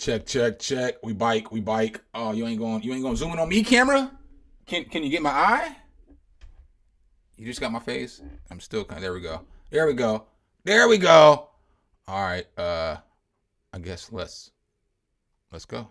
Check, check, check. We bike. Oh, you ain't going zoom in on me, camera? Can you get my eye? You just got my face? I'm still there we go. There we go. All right, I guess let's go.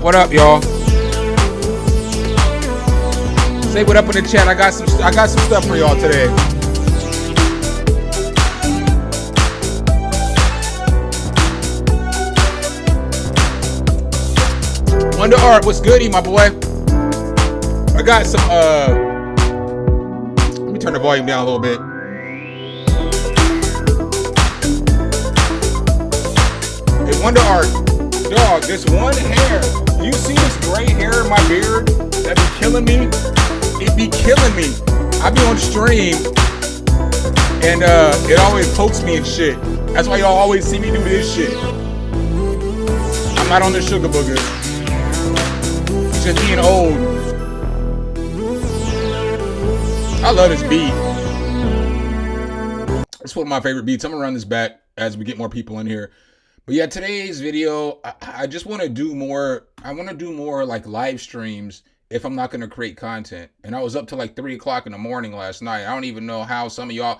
What up, y'all? Say what up in the chat. I got some stuff for y'all today. Wonder Art, what's goody, my boy? I got some let me turn the volume down a little bit. Hey, Wonder Art, dog, this one hair. You see this gray hair in my beard that be killing me? It be killing me. I be on stream and it always pokes me and shit. That's why y'all always see me do this shit. I'm not on the sugar booger. It's just being old. I love this beat. It's one of my favorite beats. I'm gonna run this back as we get more people in here. But yeah, today's video, I just want to do more. I want to do more like live streams if I'm not going to create content. And I was up till like 3 o'clock in the morning last night. I don't even know how some of y'all,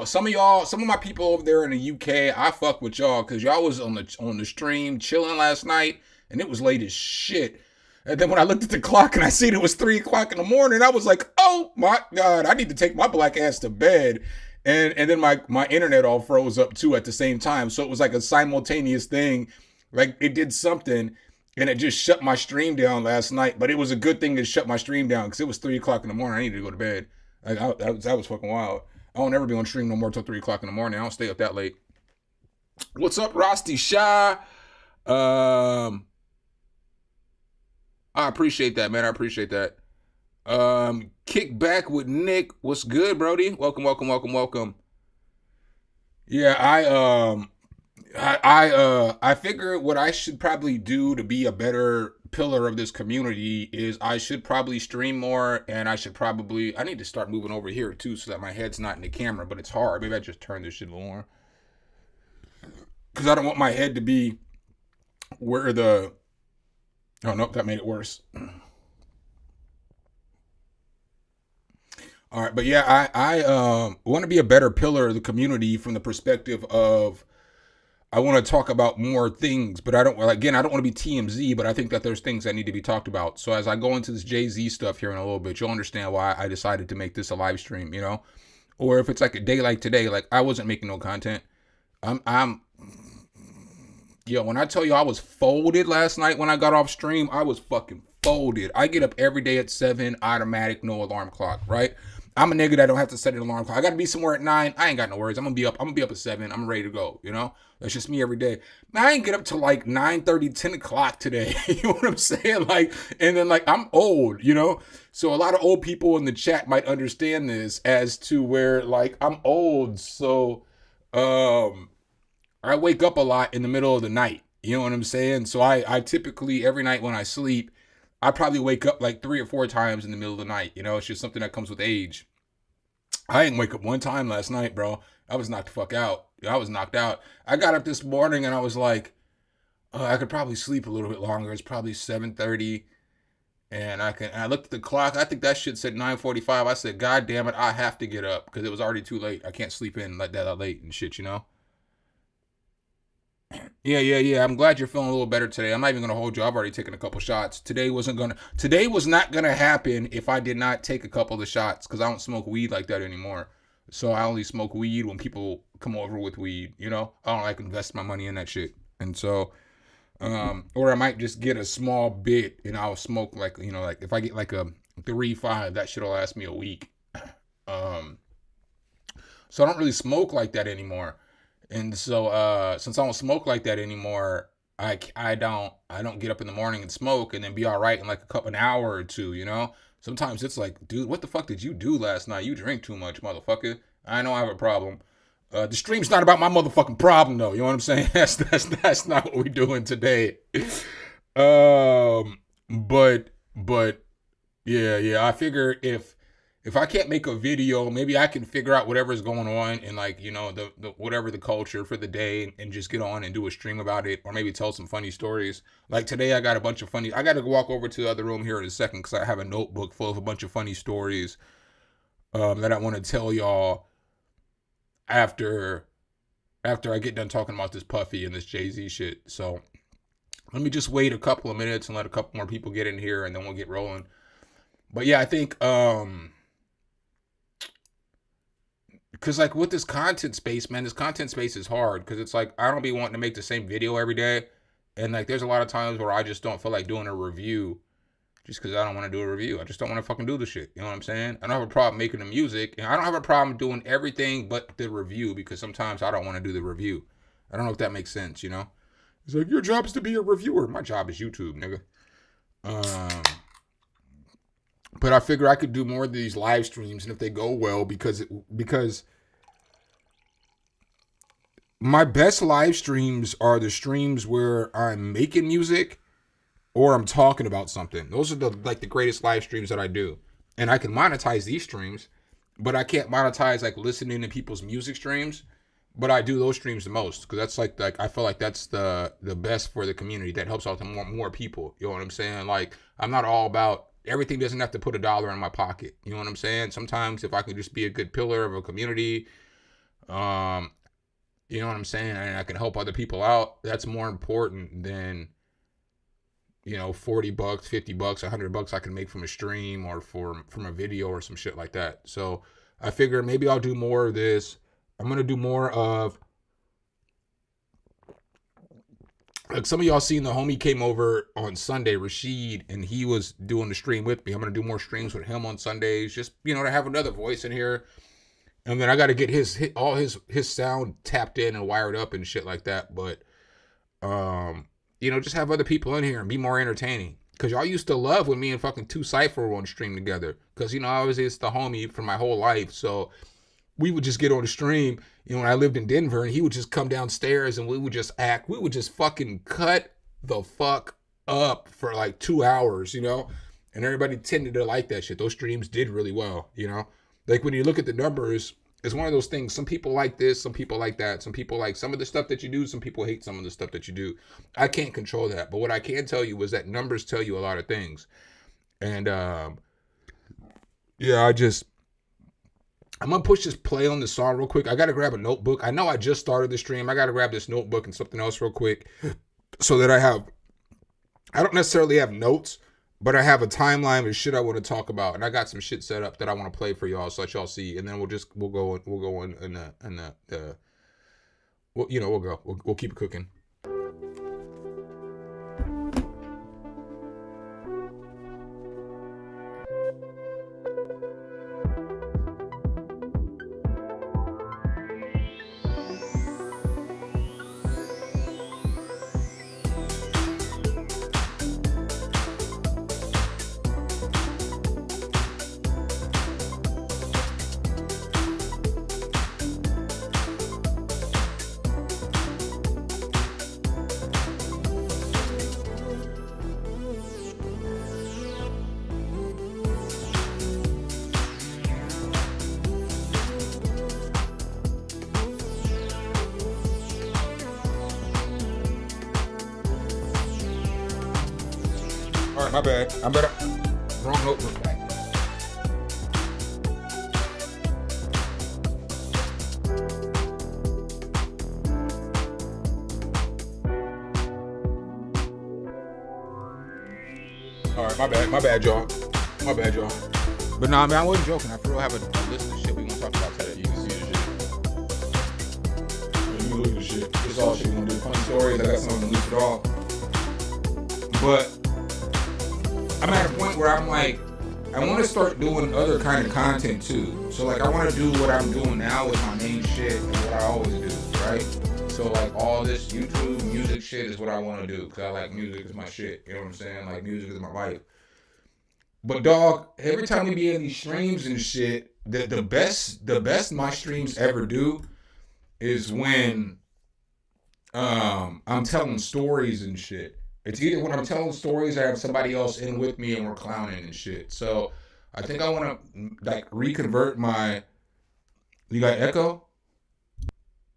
some of my people over there in the UK, I fuck with y'all because y'all was on the stream chilling last night and it was late as shit. And then when I looked at the clock and I seen it was 3 o'clock in the morning, I was like, oh my God, I need to take my black ass to bed. And then my internet all froze up too at the same time. So it was like a simultaneous thing. Like it did something and it just shut my stream down last night. But it was a good thing to shut my stream down because it was 3 o'clock in the morning. I needed to go to bed. Like that was fucking wild. I won't ever be on stream no more till 3 o'clock in the morning. I don't stay up that late. What's up, Rusty Shy? I appreciate that, man. I appreciate that. Kick back with Nick. What's good, Brody? Welcome. Yeah, I figure what I should probably do to be a better pillar of this community is I should probably stream more, and I need to start moving over here too so that my head's not in the camera, but it's hard. Maybe I just turn this shit on because I don't want my head to be where the, oh no, that made it worse. All right, but yeah, I want to be a better pillar of the community from the perspective of I want to talk about more things, but I don't want to be TMZ, but I think that there's things that need to be talked about. So as I go into this Jay-Z stuff here in a little bit, you'll understand why I decided to make this a live stream, you know? Or if it's like a day like today, like I wasn't making no content. When I tell you I was folded last night when I got off stream, I was fucking folded. I get up every day at 7, automatic, no alarm clock, right? I'm a nigga that don't have to set an alarm clock. I got to be somewhere at 9. I ain't got no worries. I'm gonna be up at 7. I'm ready to go, you know? That's just me every day. I ain't get up till like 9:30, 10 o'clock today. You know what I'm saying? Like, and then like I'm old, you know? So a lot of old people in the chat might understand this as to where like I'm old. So I wake up a lot in the middle of the night. You know what I'm saying? So I typically, every night when I sleep, I probably wake up like 3 or 4 times in the middle of the night. You know, it's just something that comes with age. I didn't wake up one time last night, bro. I was knocked the fuck out. I was knocked out. I got up this morning and I was like, I could probably sleep a little bit longer. It's probably 7:30, and I looked at the clock. I think that shit said 9:45. I said, God damn it, I have to get up because it was already too late. I can't sleep in like that late and shit, you know? Yeah. I'm glad you're feeling a little better today. I'm not even gonna hold you. I've already taken a couple shots. Today was not gonna happen if I did not take a couple of shots because I don't smoke weed like that anymore. So I only smoke weed when people come over with weed, you know? I don't like invest my money in that shit. And so or I might just get a small bit and I'll smoke like, you know, like if I get like a 3-5, that shit'll last me a week. Um so I don't really smoke like that anymore. And so since I don't smoke like that anymore, I don't get up in the morning and smoke and then be all right in like an hour or two, you know? Sometimes it's like, dude, what the fuck did you do last night? You drink too much, motherfucker. I know I have a problem. The stream's not about my motherfucking problem though. You know what I'm saying? That's not what we're doing today. But yeah. I figure if I can't make a video, maybe I can figure out whatever's going on in like, you know, the whatever the culture for the day and just get on and do a stream about it, or maybe tell some funny stories. Like today I got a bunch of funny. I got to walk over to the other room here in a second cuz I have a notebook full of a bunch of funny stories that I want to tell y'all after I get done talking about this Puffy and this Jay-Z shit. So, let me just wait a couple of minutes and let a couple more people get in here and then we'll get rolling. But yeah, I think because like with this content space, man, this content space is hard because it's like I don't be wanting to make the same video every day, and like there's a lot of times where I just don't feel like doing a review just because I don't want to do a review. I just don't want to fucking do the shit. You know what I'm saying? I don't have a problem making the music, and I don't have a problem doing everything but the review because sometimes I don't want to do the review. I don't know if that makes sense, you know? It's like, your job is to be a reviewer. My job is YouTube, nigga. But I figure I could do more of these live streams, and if they go well, because my best live streams are the streams where I'm making music or I'm talking about something. Those are the greatest live streams that I do. And I can monetize these streams, but I can't monetize like listening to people's music streams. But I do those streams the most because that's like I feel like that's the best for the community. That helps out to more people. You know what I'm saying? Like I'm not all about everything. Doesn't have to put $1 in my pocket. You know what I'm saying? Sometimes if I can just be a good pillar of a community, you know what I'm saying, and I can help other people out, that's more important than, you know, $40, $50, $100 I can make from a stream or from a video or some shit like that. So I figure maybe I'll do more of this. I'm going to do more of, like some of y'all seen the homie came over on Sunday, Rashid, and he was doing the stream with me. I'm going to do more streams with him on Sundays, just, you know, to have another voice in here. And then I got to get all his sound tapped in and wired up and shit like that. But, you know, just have other people in here and be more entertaining. Because y'all used to love when me and fucking 2 Cypher were on stream together. Because, you know, I was just the homie for my whole life. So we would just get on the stream, you know, when I lived in Denver, and he would just come downstairs and we would just fucking cut the fuck up for like 2 hours, you know? And everybody tended to like that shit. Those streams did really well, you know? Like when you look at the numbers, it's one of those things. Some people like this, some people like that. Some people like some of the stuff that you do, some people hate some of the stuff that you do. I can't control that. But what I can tell you is that numbers tell you a lot of things. And yeah, I'm going to push this play on the song real quick. I got to grab a notebook. I know I just started the stream. I got to grab this notebook and something else real quick so that I don't necessarily have notes, but I have a timeline of shit I want to talk about. And I got some shit set up that I want to play for y'all so that y'all see. And then we'll go we'll keep it cooking. Alright, my bad. I'm better. Wrong notebook. Alright, my bad, y'all. My bad, y'all. But nah, man, I wasn't joking. I for real have a list of shit we gonna talk about today. You can see the shit. You look at the shit. It's all shit we gonna do. Funny stories. I got some of them listed off. But I'm at a point where I'm like, I want to start doing other kind of content too. So like, I want to do what I'm doing now with my main shit and what I always do, right? So like, all this YouTube music shit is what I want to do because I like music is my shit. You know what I'm saying? Like, music is my life. But dog, every time we be in these streams and shit, the best my streams ever do is when I'm telling stories and shit. It's either when I'm telling stories or I have somebody else in with me and we're clowning and shit. So I think I want to like reconvert my. You got echo?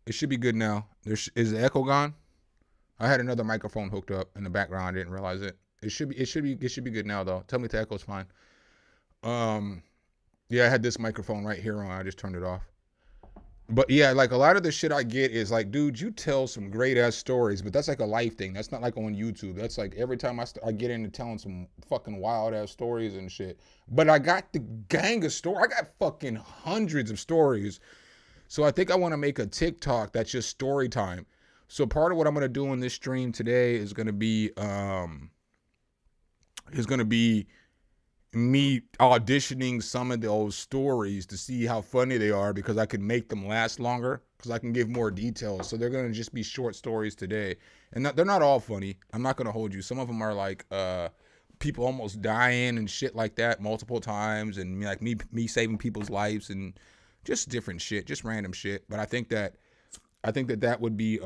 It should be good now. Is the echo gone? I had another microphone hooked up in the background. I didn't realize it. It should be good now though. Tell me if the echo's fine. Yeah, I had this microphone right here on. I just turned it off. But yeah, like a lot of the shit I get is like, dude, you tell some great ass stories, but that's like a life thing. That's not like on YouTube. That's like every time I get into telling some fucking wild ass stories and shit. But I got the gang of stories. I got fucking hundreds of stories. So I think I want to make a TikTok that's just story time. So part of what I'm gonna do in this stream today is gonna be me auditioning some of those stories to see how funny they are because I can make them last longer because I can give more details. So they're going to just be short stories today. And they're not all funny. I'm not going to hold you. Some of them are like people almost dying and shit like that multiple times and like me saving people's lives and just different shit, just random shit. But I think that would be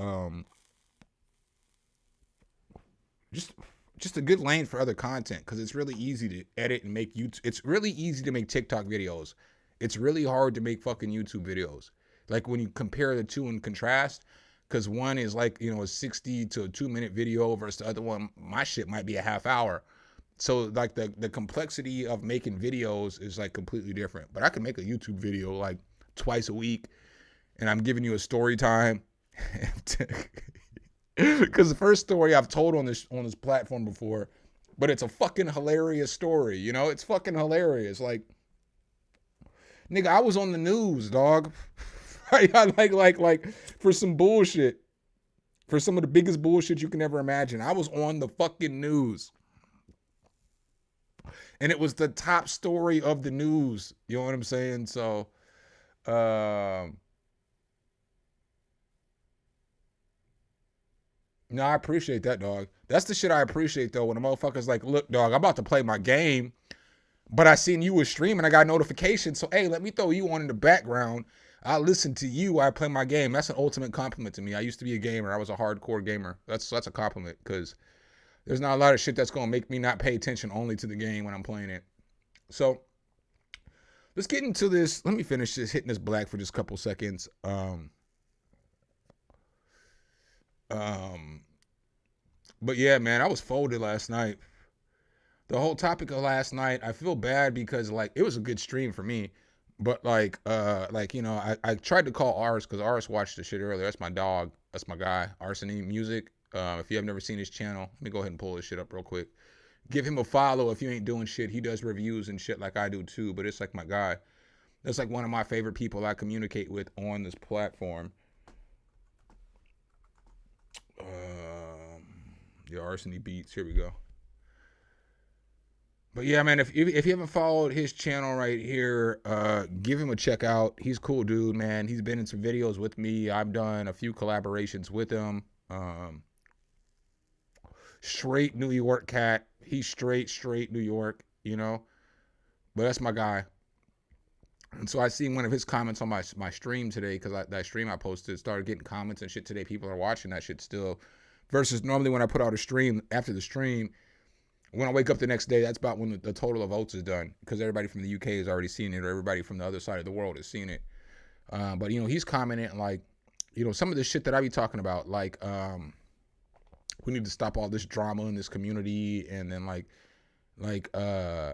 just a good lane for other content because it's really easy to edit and make YouTube. It's really easy to make TikTok videos. It's really hard to make fucking YouTube videos. Like when you compare the two and contrast, because one is like, you know, a 60 to a 2-minute video versus the other one, my shit might be a half hour. So like the complexity of making videos is like completely different. But I can make a YouTube video like twice a week and I'm giving you a story time. Because the first story I've told on this platform before, but it's a fucking hilarious story, you know? It's fucking hilarious. Like, nigga, I was on the news, dog. like for some bullshit. For some of the biggest bullshit you can ever imagine. I was on the fucking news. And it was the top story of the news. You know what I'm saying? So, no, I appreciate that, dog. That's the shit I appreciate, though, when a motherfucker's like, look, dog, I'm about to play my game, but I seen you was streaming. I got a notification, so, hey, let me throw you on in the background. I'll listen to you while I play my game. That's an ultimate compliment to me. I used to be a gamer. I was a hardcore gamer. That's a compliment, because there's not a lot of shit that's going to make me not pay attention only to the game when I'm playing it. So, let's get into this. Let me finish this, hitting this black for just a couple seconds. But yeah, man, I was folded last night. The whole topic of last night, I feel bad because like it was a good stream for me, but like you know, I tried to call Ars because Ars watched the shit earlier. That's my dog. That's my guy, Arsony Music. If you have never seen his channel, let me go ahead and pull this shit up real quick. Give him a follow if you ain't doing shit. He does reviews and shit like I do too, but it's like my guy. That's like one of my favorite people I communicate with on this platform. The Arsony Beats. Here we go. But yeah, man, if you haven't followed his channel right here, give him a check out. He's a cool dude, man. He's been in some videos with me. I've done a few collaborations with him. Straight New York cat. He's straight New York, you know. But that's my guy. And so I seen one of his comments on my stream today, because that stream I posted started getting comments and shit today. People are watching that shit still. Versus normally when I put out a stream, after the stream, when I wake up the next day, that's about when the total of votes is done. Because everybody from the UK has already seen it, or everybody from the other side of the world has seen it. But, you know, he's commenting like, you know, some of the shit that I be talking about, like, we need to stop all this drama in this community. And then, like, Like, no,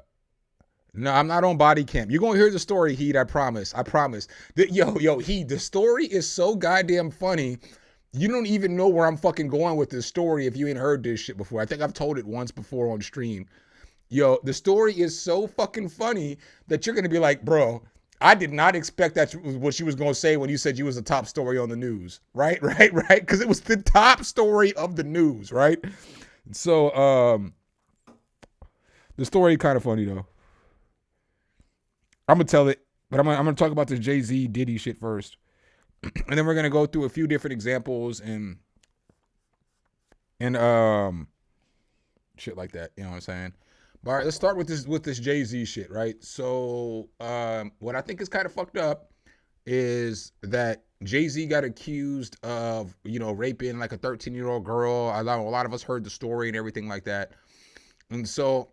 I'm not on body cam. You're gonna hear the story, Heat. I promise. I promise. Yo, Heat. The story is so goddamn funny. You don't even know where I'm fucking going with this story if you ain't heard this shit before. I think I've told it once before on stream. Yo, the story is so fucking funny that you're gonna be like, bro, I did not expect that's what she was gonna say when you said you was the top story on the news. Right, right, right. Because it was the top story of the news, right? So, the story kind of funny though. I'm gonna tell it, but I'm gonna talk about this Jay-Z Diddy shit first, and then we're gonna go through a few different examples and shit like that. You know what I'm saying? All right, let's start with this Jay-Z shit, right? So, what I think is kind of fucked up is that Jay-Z got accused of, raping like a 13-year-old girl. A lot of us heard the story and everything like that, and so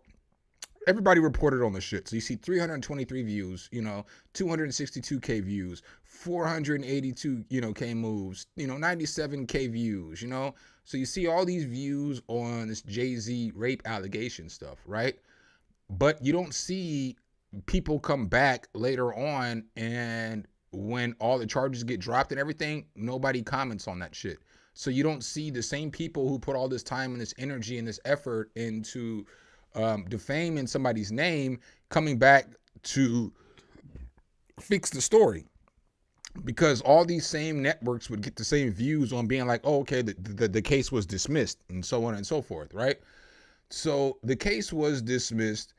everybody reported on the shit. So you see 323 views, 262K views, 482, K moves, 97K views, So you see all these views on this Jay-Z rape allegation stuff, right? But you don't see people come back later on, and when all the charges get dropped and everything, nobody comments on that shit. So you don't see the same people who put all this time and this energy and this effort into defaming somebody's name coming back to fix the story, because all these same networks would get the same views on being like, oh, okay, the case was dismissed and so on and so forth, right? So the case was dismissed,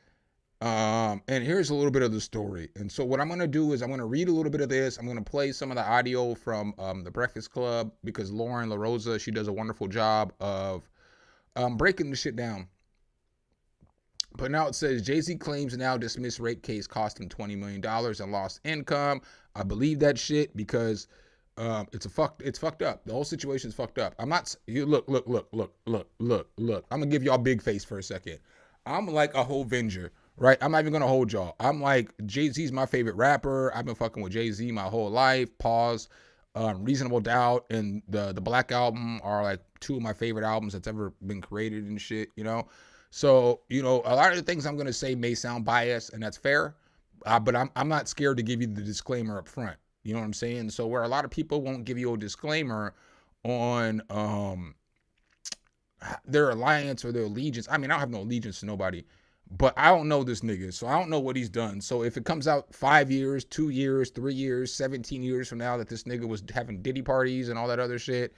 and here's a little bit of the story. And so what I'm going to do is I'm going to read a little bit of this. I'm going to play some of the audio from the Breakfast Club, because Lauren LaRosa, she does a wonderful job of breaking the shit down. But now it says Jay-Z claims now dismissed rape case cost him $20 million and lost income. I believe that shit because it's fucked up. The whole situation's fucked up. I'm not look. I'm gonna give y'all big face for a second. I'm like a whole Venger, right? I'm not even gonna hold y'all. I'm like, Jay-Z's my favorite rapper. I've been fucking with Jay-Z my whole life. Pause. Reasonable Doubt and the Black Album are like two of my favorite albums that's ever been created and shit, So, a lot of the things I'm going to say may sound biased, and that's fair, but I'm not scared to give you the disclaimer up front. You know what I'm saying? So where a lot of people won't give you a disclaimer on their alliance or their allegiance. I mean, I don't have no allegiance to nobody, but I don't know this nigga, so I don't know what he's done. So if it comes out 5 years, 2 years, 3 years, 17 years from now that this nigga was having Diddy parties and all that other shit,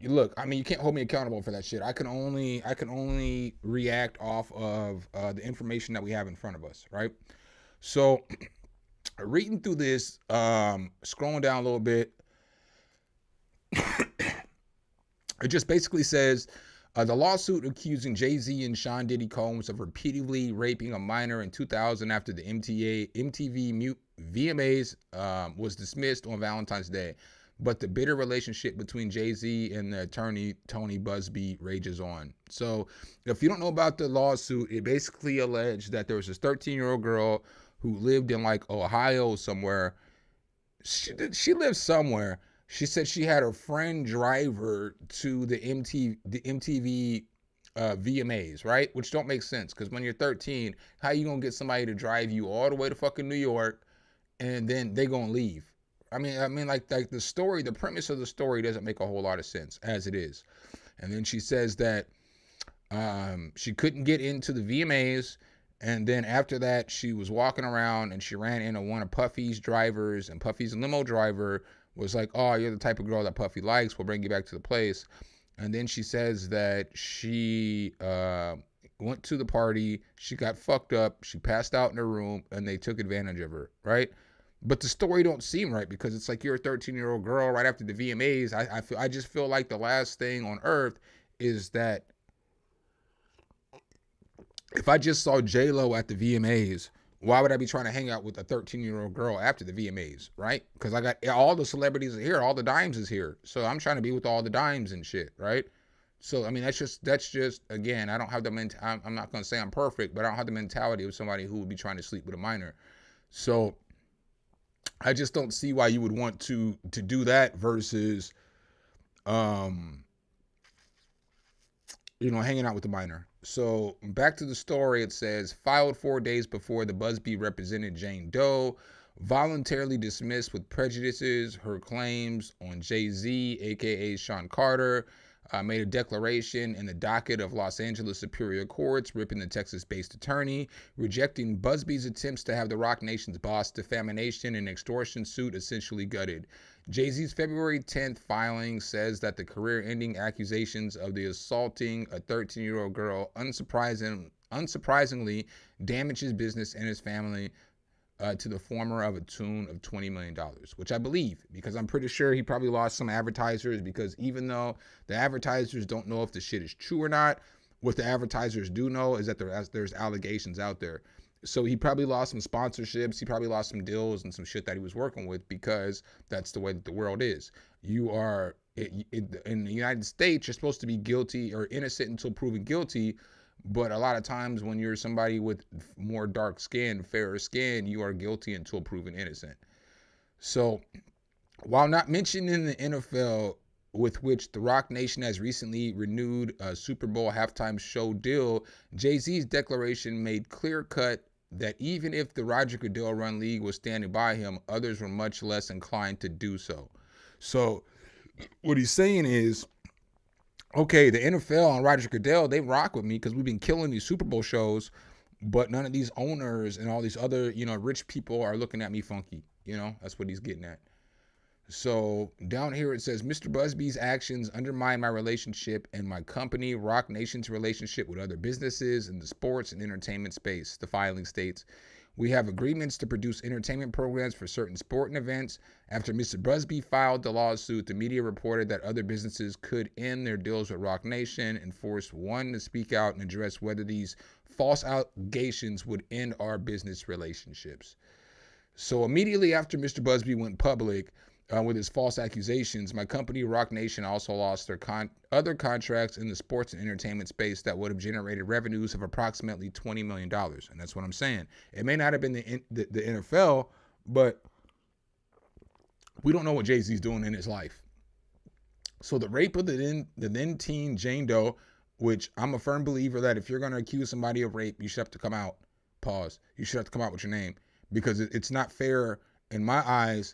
look, I mean, you can't hold me accountable for that shit. I can only react off of the information that we have in front of us, right? So, reading through this, scrolling down a little bit, it just basically says the lawsuit accusing Jay-Z and Sean Diddy Combs of repeatedly raping a minor in 2000 after the MTV VMAs was dismissed on Valentine's Day. But the bitter relationship between Jay-Z and the attorney Tony Busby rages on. So if you don't know about the lawsuit, it basically alleged that there was this 13-year-old girl who lived in like Ohio somewhere. She lived somewhere. She said she had her friend drive her to the MTV VMAs, right? Which don't make sense, because when you're 13, how you gonna get somebody to drive you all the way to fucking New York and then they gonna leave? I mean, like the story, the premise of the story doesn't make a whole lot of sense as it is. And then she says that she couldn't get into the VMAs, and then after that, she was walking around and she ran into one of Puffy's drivers, and Puffy's limo driver was like, "Oh, you're the type of girl that Puffy likes. We'll bring you back to the place." And then she says that she went to the party, she got fucked up, she passed out in her room, and they took advantage of her, right? But the story don't seem right, because it's like you're a 13-year-old girl right after the VMAs. I just feel like the last thing on earth is that if I just saw J-Lo at the VMAs, why would I be trying to hang out with a 13-year-old girl after the VMAs, right? Because I got all the celebrities are here, all the dimes is here. So I'm trying to be with all the dimes and shit, right? So, I mean, that's just again, I don't have the I'm not going to say I'm perfect, but I don't have the mentality of somebody who would be trying to sleep with a minor. So I just don't see why you would want to do that versus, hanging out with the minor. So back to the story, it says, filed 4 days before the Busby represented Jane Doe, voluntarily dismissed with prejudices her claims on Jay-Z, aka Sean Carter, made a declaration in the docket of Los Angeles Superior Courts, ripping the Texas-based attorney, rejecting Busby's attempts to have the Roc Nation's boss defamation and extortion suit essentially gutted. Jay-Z's February 10th filing says that the career-ending accusations of the assaulting a 13-year-old girl unsurprisingly damaged his business and his family to the former of a tune of $20 million, which I believe, because I'm pretty sure he probably lost some advertisers, because even though the advertisers don't know if the shit is true or not, what the advertisers do know is that there's allegations out there. So he probably lost some sponsorships, he probably lost some deals and some shit that he was working with, because that's the way that the world is. You are, in the United States, you're supposed to be guilty or innocent until proven guilty. But a lot of times when you're somebody with more dark skin, fairer skin, you are guilty until proven innocent. So while not mentioned in the NFL, with which the Roc Nation has recently renewed a Super Bowl halftime show deal, Jay-Z's declaration made clear cut that even if the Roger Goodell-run league was standing by him, others were much less inclined to do so. So what he's saying is, okay, the NFL and Roger Goodell, they rock with me because we've been killing these Super Bowl shows, but none of these owners and all these other, rich people are looking at me funky. That's what he's getting at. So down here it says, Mr. Busby's actions undermine my relationship and my company, Roc Nation's relationship with other businesses in the sports and entertainment space. The filing states, we have agreements to produce entertainment programs for certain sporting events. After Mr. Busby filed the lawsuit, the media reported that other businesses could end their deals with Roc Nation and forced one to speak out and address whether these false allegations would end our business relationships. So immediately after Mr. Busby went public with his false accusations, my company, Roc Nation, also lost their other contracts in the sports and entertainment space that would have generated revenues of approximately $20 million. And that's what I'm saying. It may not have been the NFL, but we don't know what Jay-Z's doing in his life. So the rape of the then teen Jane Doe, which I'm a firm believer that if you're going to accuse somebody of rape, you should have to come out. Pause. You should have to come out with your name, because it's not fair in my eyes.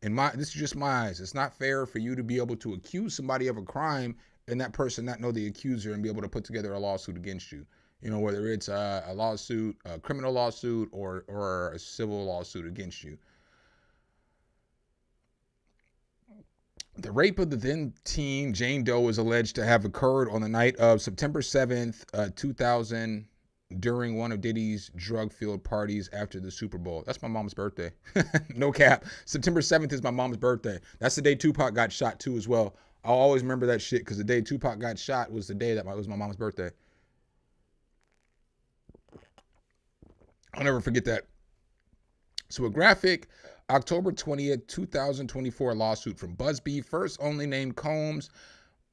This is just my eyes. It's not fair for you to be able to accuse somebody of a crime and that person not know the accuser and be able to put together a lawsuit against you. Whether it's a lawsuit, a criminal lawsuit, or a civil lawsuit against you. The rape of the then teen Jane Doe is alleged to have occurred on the night of September 7th, 2000, during one of Diddy's drug-filled parties after the Super Bowl. That's my mom's birthday. No cap. September 7th is my mom's birthday. That's the day Tupac got shot too as well. I'll always remember that shit, because the day Tupac got shot was the day that was my mom's birthday. I'll never forget that. So a graphic October 20th, 2024 lawsuit from Busby first only named Combs,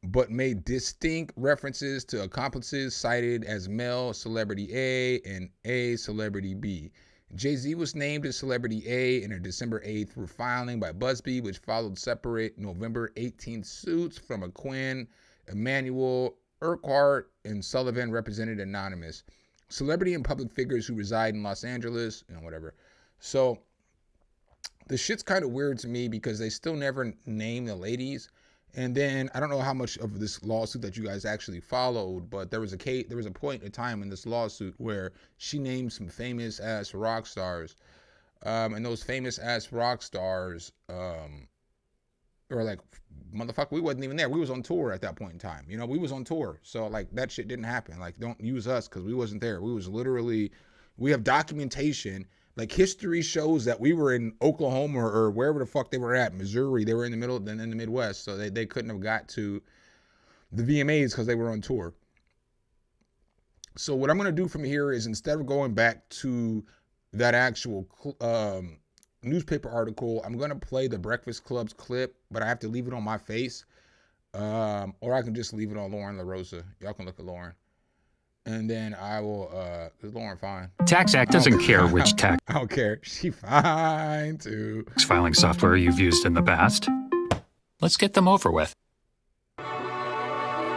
but made distinct references to accomplices cited as male celebrity A and A celebrity B. Jay-Z was named as celebrity A in a December 8th refiling by Busby, which followed separate November 18th suits from Quinn, Emmanuel, Urquhart, and Sullivan, represented anonymous. Celebrity and public figures who reside in Los Angeles, whatever. So the shit's kind of weird to me, because they still never name the ladies. And then I don't know how much of this lawsuit that you guys actually followed, but there was a point in time in this lawsuit where she named some famous ass rock stars, and those famous ass rock stars were like, motherfucker, we wasn't even there. We was on tour at that point in time. We was on tour, so like that shit didn't happen. Like, don't use us because we wasn't there. We have documentation. Like, history shows that we were in Oklahoma or wherever the fuck they were at, Missouri. They were in the middle, then in the Midwest, so they couldn't have got to the VMAs because they were on tour. So what I'm going to do from here is, instead of going back to that actual newspaper article, I'm going to play the Breakfast Club's clip, but I have to leave it on my face, or I can just leave it on Lauren LaRosa. Y'all can look at Lauren. And then I will, is Lauren fine? Tax Act doesn't care which tax I don't care. She fine too. filing software you've used in the past. Let's get them over with.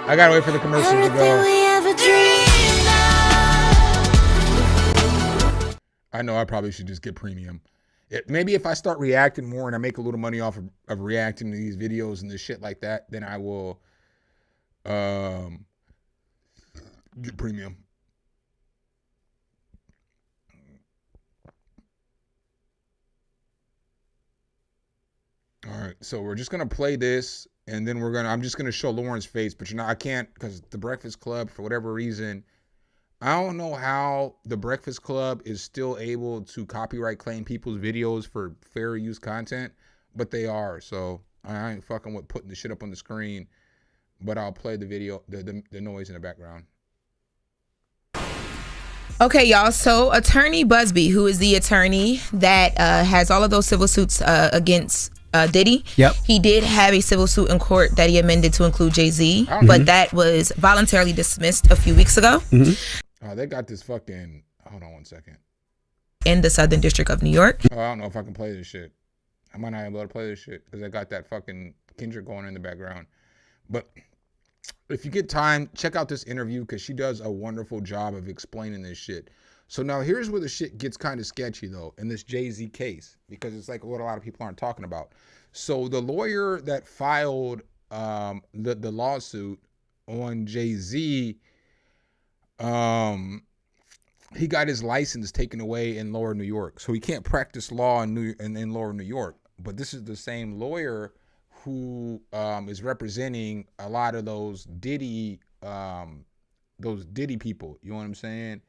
I gotta wait for the commercials to go. I know I probably should just get premium. Maybe if I start reacting more and I make a little money off of reacting to these videos and this shit like that, then I will get premium. All right, so we're just gonna play this, and then I'm just gonna show Lauren's face, but I can't, because the Breakfast Club, for whatever reason, I don't know how the Breakfast Club is still able to copyright claim people's videos for fair use content, but they are. So I ain't fucking with putting the shit up on the screen, but I'll play the video, the noise in the background. Okay, y'all. So Attorney Busby, who is the attorney that has all of those civil suits against Diddy. Yep. He did have a civil suit in court that he amended to include Jay-Z, but that was voluntarily dismissed a few weeks ago. They got this fucking, hold on one second. In the Southern District of New York. I don't know if I can play this shit. I might not be able to play this shit because I got that fucking Kendrick going in the background. But if you get time, check out this interview because she does a wonderful job of explaining this shit. So now here's where the shit gets kind of sketchy though in this Jay-Z case, because it's like what a lot of people aren't talking about. So the lawyer that filed the lawsuit on Jay-Z, he got his license taken away in Lower New York, so he can't practice law in Lower New York. But this is the same lawyer who is representing a lot of those Diddy people. You know what I'm saying?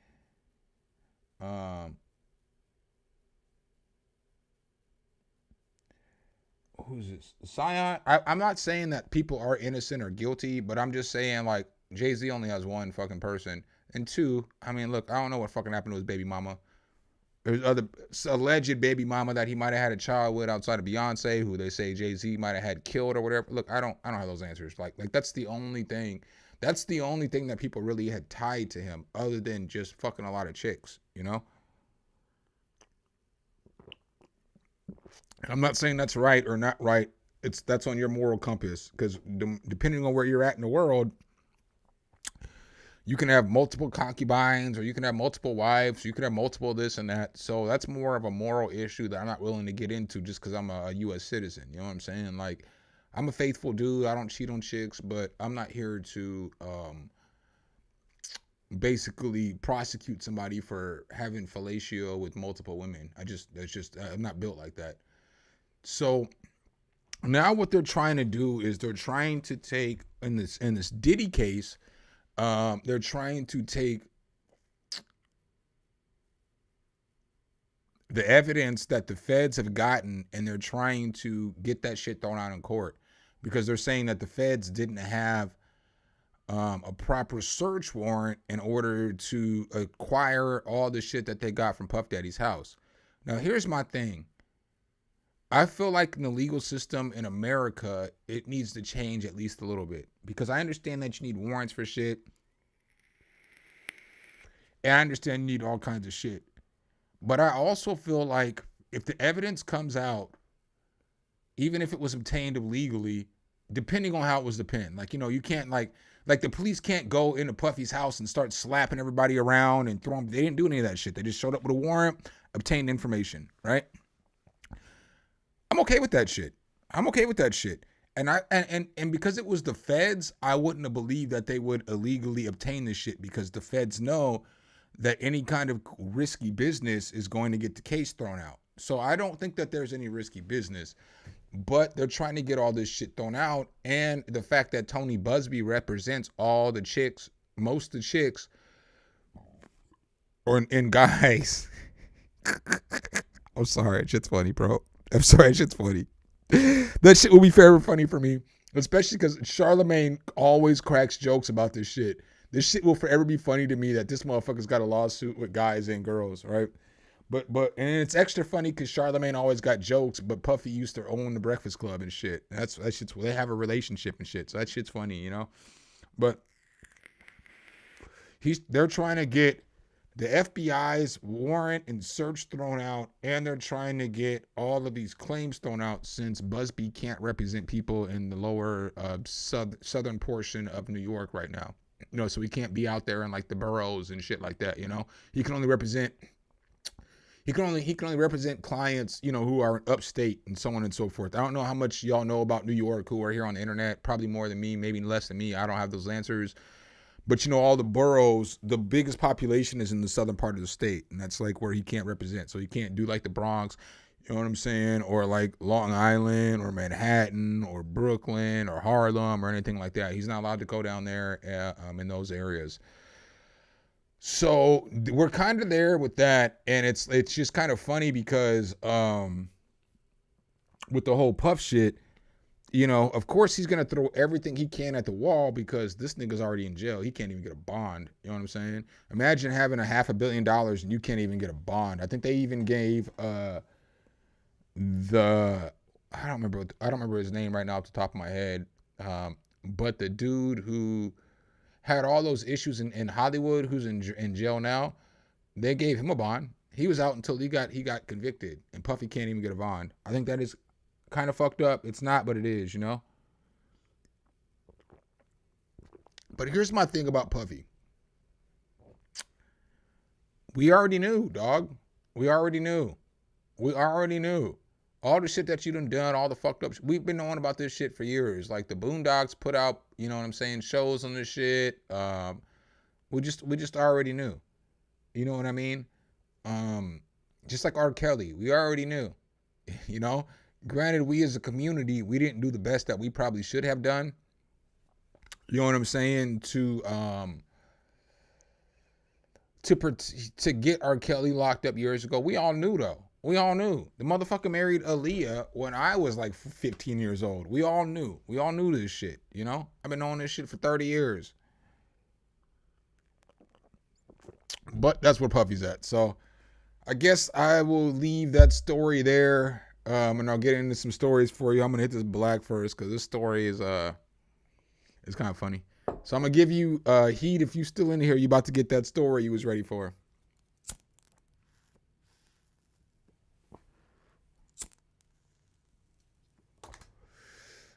Who's this? Sion. I'm not saying that people are innocent or guilty, but I'm just saying like Jay-Z only has one fucking person. And two, I mean, look, I don't know what fucking happened to his baby mama. There's other alleged baby mama that he might have had a child with outside of Beyonce, who they say Jay-Z might have had killed or whatever. Look, I don't have those answers. Like that's the only thing. That's the only thing that people really had tied to him, other than just fucking a lot of chicks, you know? I'm not saying that's right or not right. That's on your moral compass, because depending on where you're at in the world, you can have multiple concubines, or you can have multiple wives, you can have multiple this and that. So that's more of a moral issue that I'm not willing to get into just because I'm a U.S. citizen. You know what I'm saying? Like, I'm a faithful dude. I don't cheat on chicks, but I'm not here to basically prosecute somebody for having fellatio with multiple women. I'm not built like that. So now what they're trying to do is they're trying to take, in this Diddy case, they're trying to take the evidence that the feds have gotten, and they're trying to get that shit thrown out in court, because they're saying that the feds didn't have a proper search warrant in order to acquire all the shit that they got from Puff Daddy's house. Now, here's my thing. I feel like in the legal system in America, it needs to change at least a little bit, because I understand that you need warrants for shit. And I understand you need all kinds of shit. But I also feel like if the evidence comes out, even if it was obtained illegally, depending on how it was obtained, like, you know, you can't like the police can't go into Puffy's house and start slapping everybody around and throwing. They didn't do any of that shit. They just showed up with a warrant, obtained information, right? I'm okay with that shit. And because it was the feds, I wouldn't have believed that they would illegally obtain this shit, because the feds know that any kind of risky business is going to get the case thrown out. So I don't think that there's any risky business, but they're trying to get all this shit thrown out. And the fact that Tony Busby represents all the chicks, most of the chicks, and guys. I'm sorry, shit's funny, bro. I'm sorry, shit's funny. That shit will be forever funny for me, especially because Charlemagne always cracks jokes about this shit. This shit will forever be funny to me that this motherfucker's got a lawsuit with guys and girls, right? But and it's extra funny because Charlemagne always got jokes, but Puffy used to own the Breakfast Club and shit. That shit's, they have a relationship and shit, so that shit's funny, you know. But they're trying to get The FBI's warrant and search thrown out, and they're trying to get all of these claims thrown out since Busby can't represent people in the lower southern portion of New York right now. So he can't be out there in like the boroughs and shit like that. He can only represent clients, who are upstate and so on and so forth. I don't know how much y'all know about New York who are here on the internet. Probably more than me, maybe less than me. I don't have those answers. But all the boroughs, the biggest population is in the southern part of the state, and that's like where he can't represent. So he can't do like the Bronx, you know what I'm saying, or like Long Island or Manhattan or Brooklyn or Harlem or anything like that. He's not allowed to go down there in those areas. So we're kind of there with that, and it's just kind of funny because with the whole Puff shit, of course he's going to throw everything he can at the wall because this nigga's already in jail. He can't even get a bond. You know what I'm saying? Imagine having $500 million and you can't even get a bond. I think they even gave I don't remember his name right now off the top of my head. But the dude who had all those issues in Hollywood, who's in jail now, they gave him a bond. He was out until he got convicted, and Puffy can't even get a bond. I think that is kind of fucked up. It's not, but it is, But here's my thing about Puffy. We already knew, dog. We already knew. All the shit that you done, all the fucked up shit. We've been knowing about this shit for years. Like the Boondocks put out, shows on this shit. We just already knew. You know what I mean? Just like R. Kelly, we already knew. Granted, we as a community, we didn't do the best that we probably should have done. You know what I'm saying? To get R. Kelly locked up years ago. We all knew, though. We all knew. The motherfucker married Aaliyah when I was like 15 years old. We all knew. We all knew this shit, I've been knowing this shit for 30 years. But that's where Puffy's at. So I guess I will leave that story there. And I'll get into some stories for you. I'm gonna hit this black first because this story is kind of funny. So I'm gonna give you heat if you still in here. You about to get that story you was ready for.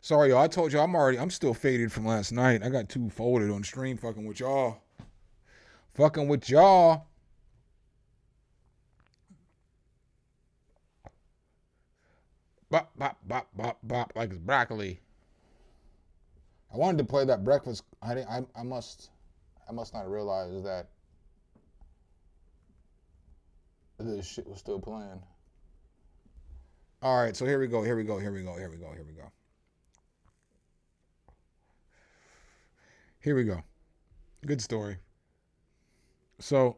Sorry, y'all. I told you I'm still faded from last night. I got 2 folded on stream fucking with y'all. Bop, bop, bop, bop, bop, like it's broccoli. I wanted to play that breakfast. I must not have realized that this shit was still playing. All right, so here we go. Good story. So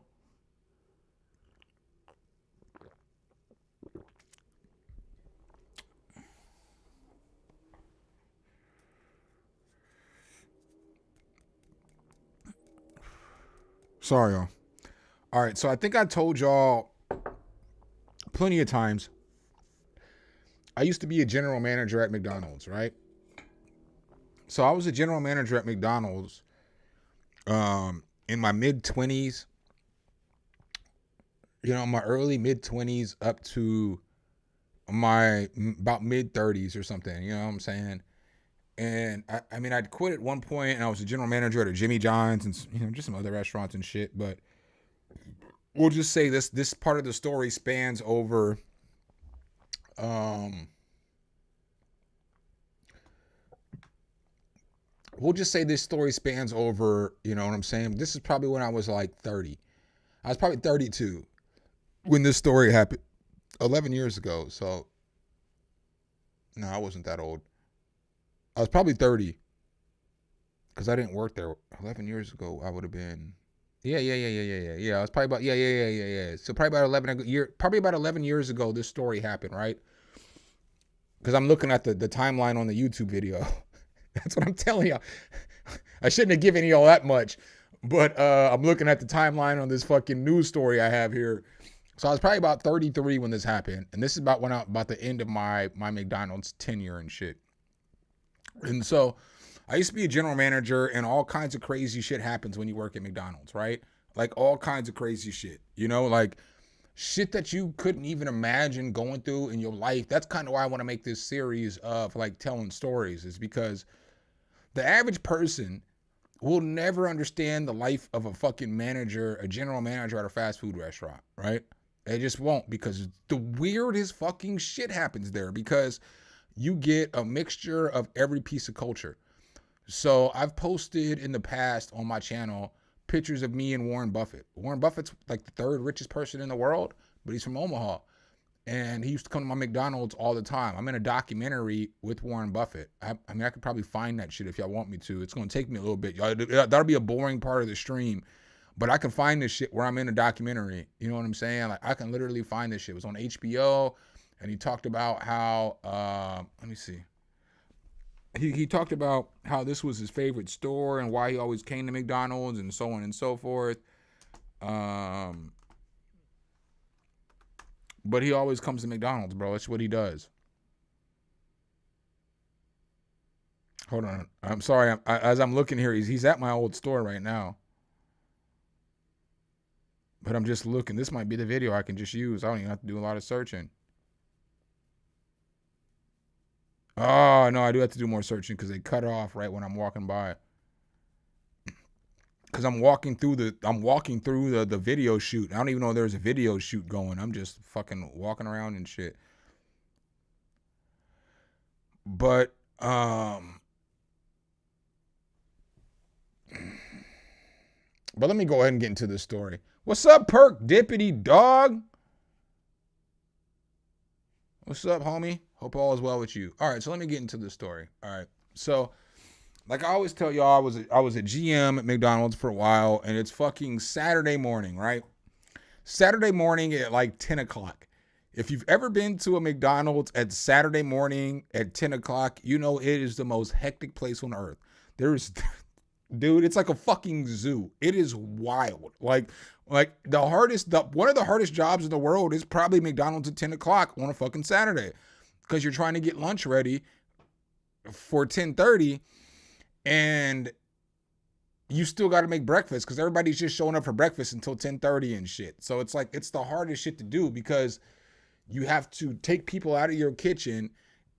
sorry, y'all. All right, so I think I told y'all plenty of times. I used to be a general manager at McDonald's, right? So I was a general manager at McDonald's in my mid-20s, my early mid-20s up to my about mid-30s or something, you know what I'm saying? And I'd quit at one point and I was a general manager at a Jimmy John's and, just some other restaurants and shit. But we'll just say this part of the story spans over, we'll just say this story spans over, you know what I'm saying? This is probably when I was like 30. I was probably 32 when this story happened 11 years ago. So, no, I wasn't that old. I was probably 30 because I didn't work there 11 years ago. I would have been, yeah. I was probably about, yeah. So probably about 11 years ago, this story happened, right? Because I'm looking at the timeline on the YouTube video. That's what I'm telling y'all. I shouldn't have given y'all that much, but I'm looking at the timeline on this fucking news story I have here. So I was probably about 33 when this happened, and this is about the end of my McDonald's tenure and shit. And so I used to be a general manager, and all kinds of crazy shit happens when you work at McDonald's, right? Like all kinds of crazy shit, you know, like shit that you couldn't even imagine going through in your life. That's kind of why I want to make this series of like telling stories, is because the average person will never understand the life of a fucking manager, a general manager at a fast food restaurant, right? They just won't, because the weirdest fucking shit happens there, because you get a mixture of every piece of culture. So I've posted in the past on my channel pictures of me and Warren Buffett. Warren Buffett's like the third richest person in the world, but he's from Omaha. And he used to come to my McDonald's all the time. I'm in a documentary with Warren Buffett. I mean, I could probably find that shit if y'all want me to. It's going to take me a little bit. That'll be a boring part of the stream. But I can find this shit where I'm in a documentary. You know what I'm saying? Like, I can literally find this shit. It was on HBO. And he talked about how, let me see. He talked about how this was his favorite store and why he always came to McDonald's and so on and so forth. But he always comes to McDonald's, bro. That's what he does. Hold on. I'm sorry. As I'm looking here, he's at my old store right now. But I'm just looking. This might be the video I can just use. I don't even have to do a lot of searching. Oh, no, I do have to do more searching because they cut off right when I'm walking by. Because I'm walking through the video shoot. I don't even know there's a video shoot going. I'm just fucking walking around and shit. But let me go ahead and get into this story. What's up, Perk Dippity Dog? What's up, homie? Hope all is well with you. All right, so let me get into the story. All right, so like I always tell y'all, I was a GM at McDonald's for a while, and it's fucking Saturday morning, right? Saturday morning at like 10 o'clock. If you've ever been to a McDonald's at Saturday morning at 10 o'clock, you know it is the most hectic place on earth. Dude, it's like a fucking zoo. It is wild. Like one of the hardest jobs in the world is probably McDonald's at 10 o'clock on a fucking Saturday, because you're trying to get lunch ready for 10:30, and you still got to make breakfast because everybody's just showing up for breakfast until 10:30 and shit. So it's like, it's the hardest shit to do, because you have to take people out of your kitchen,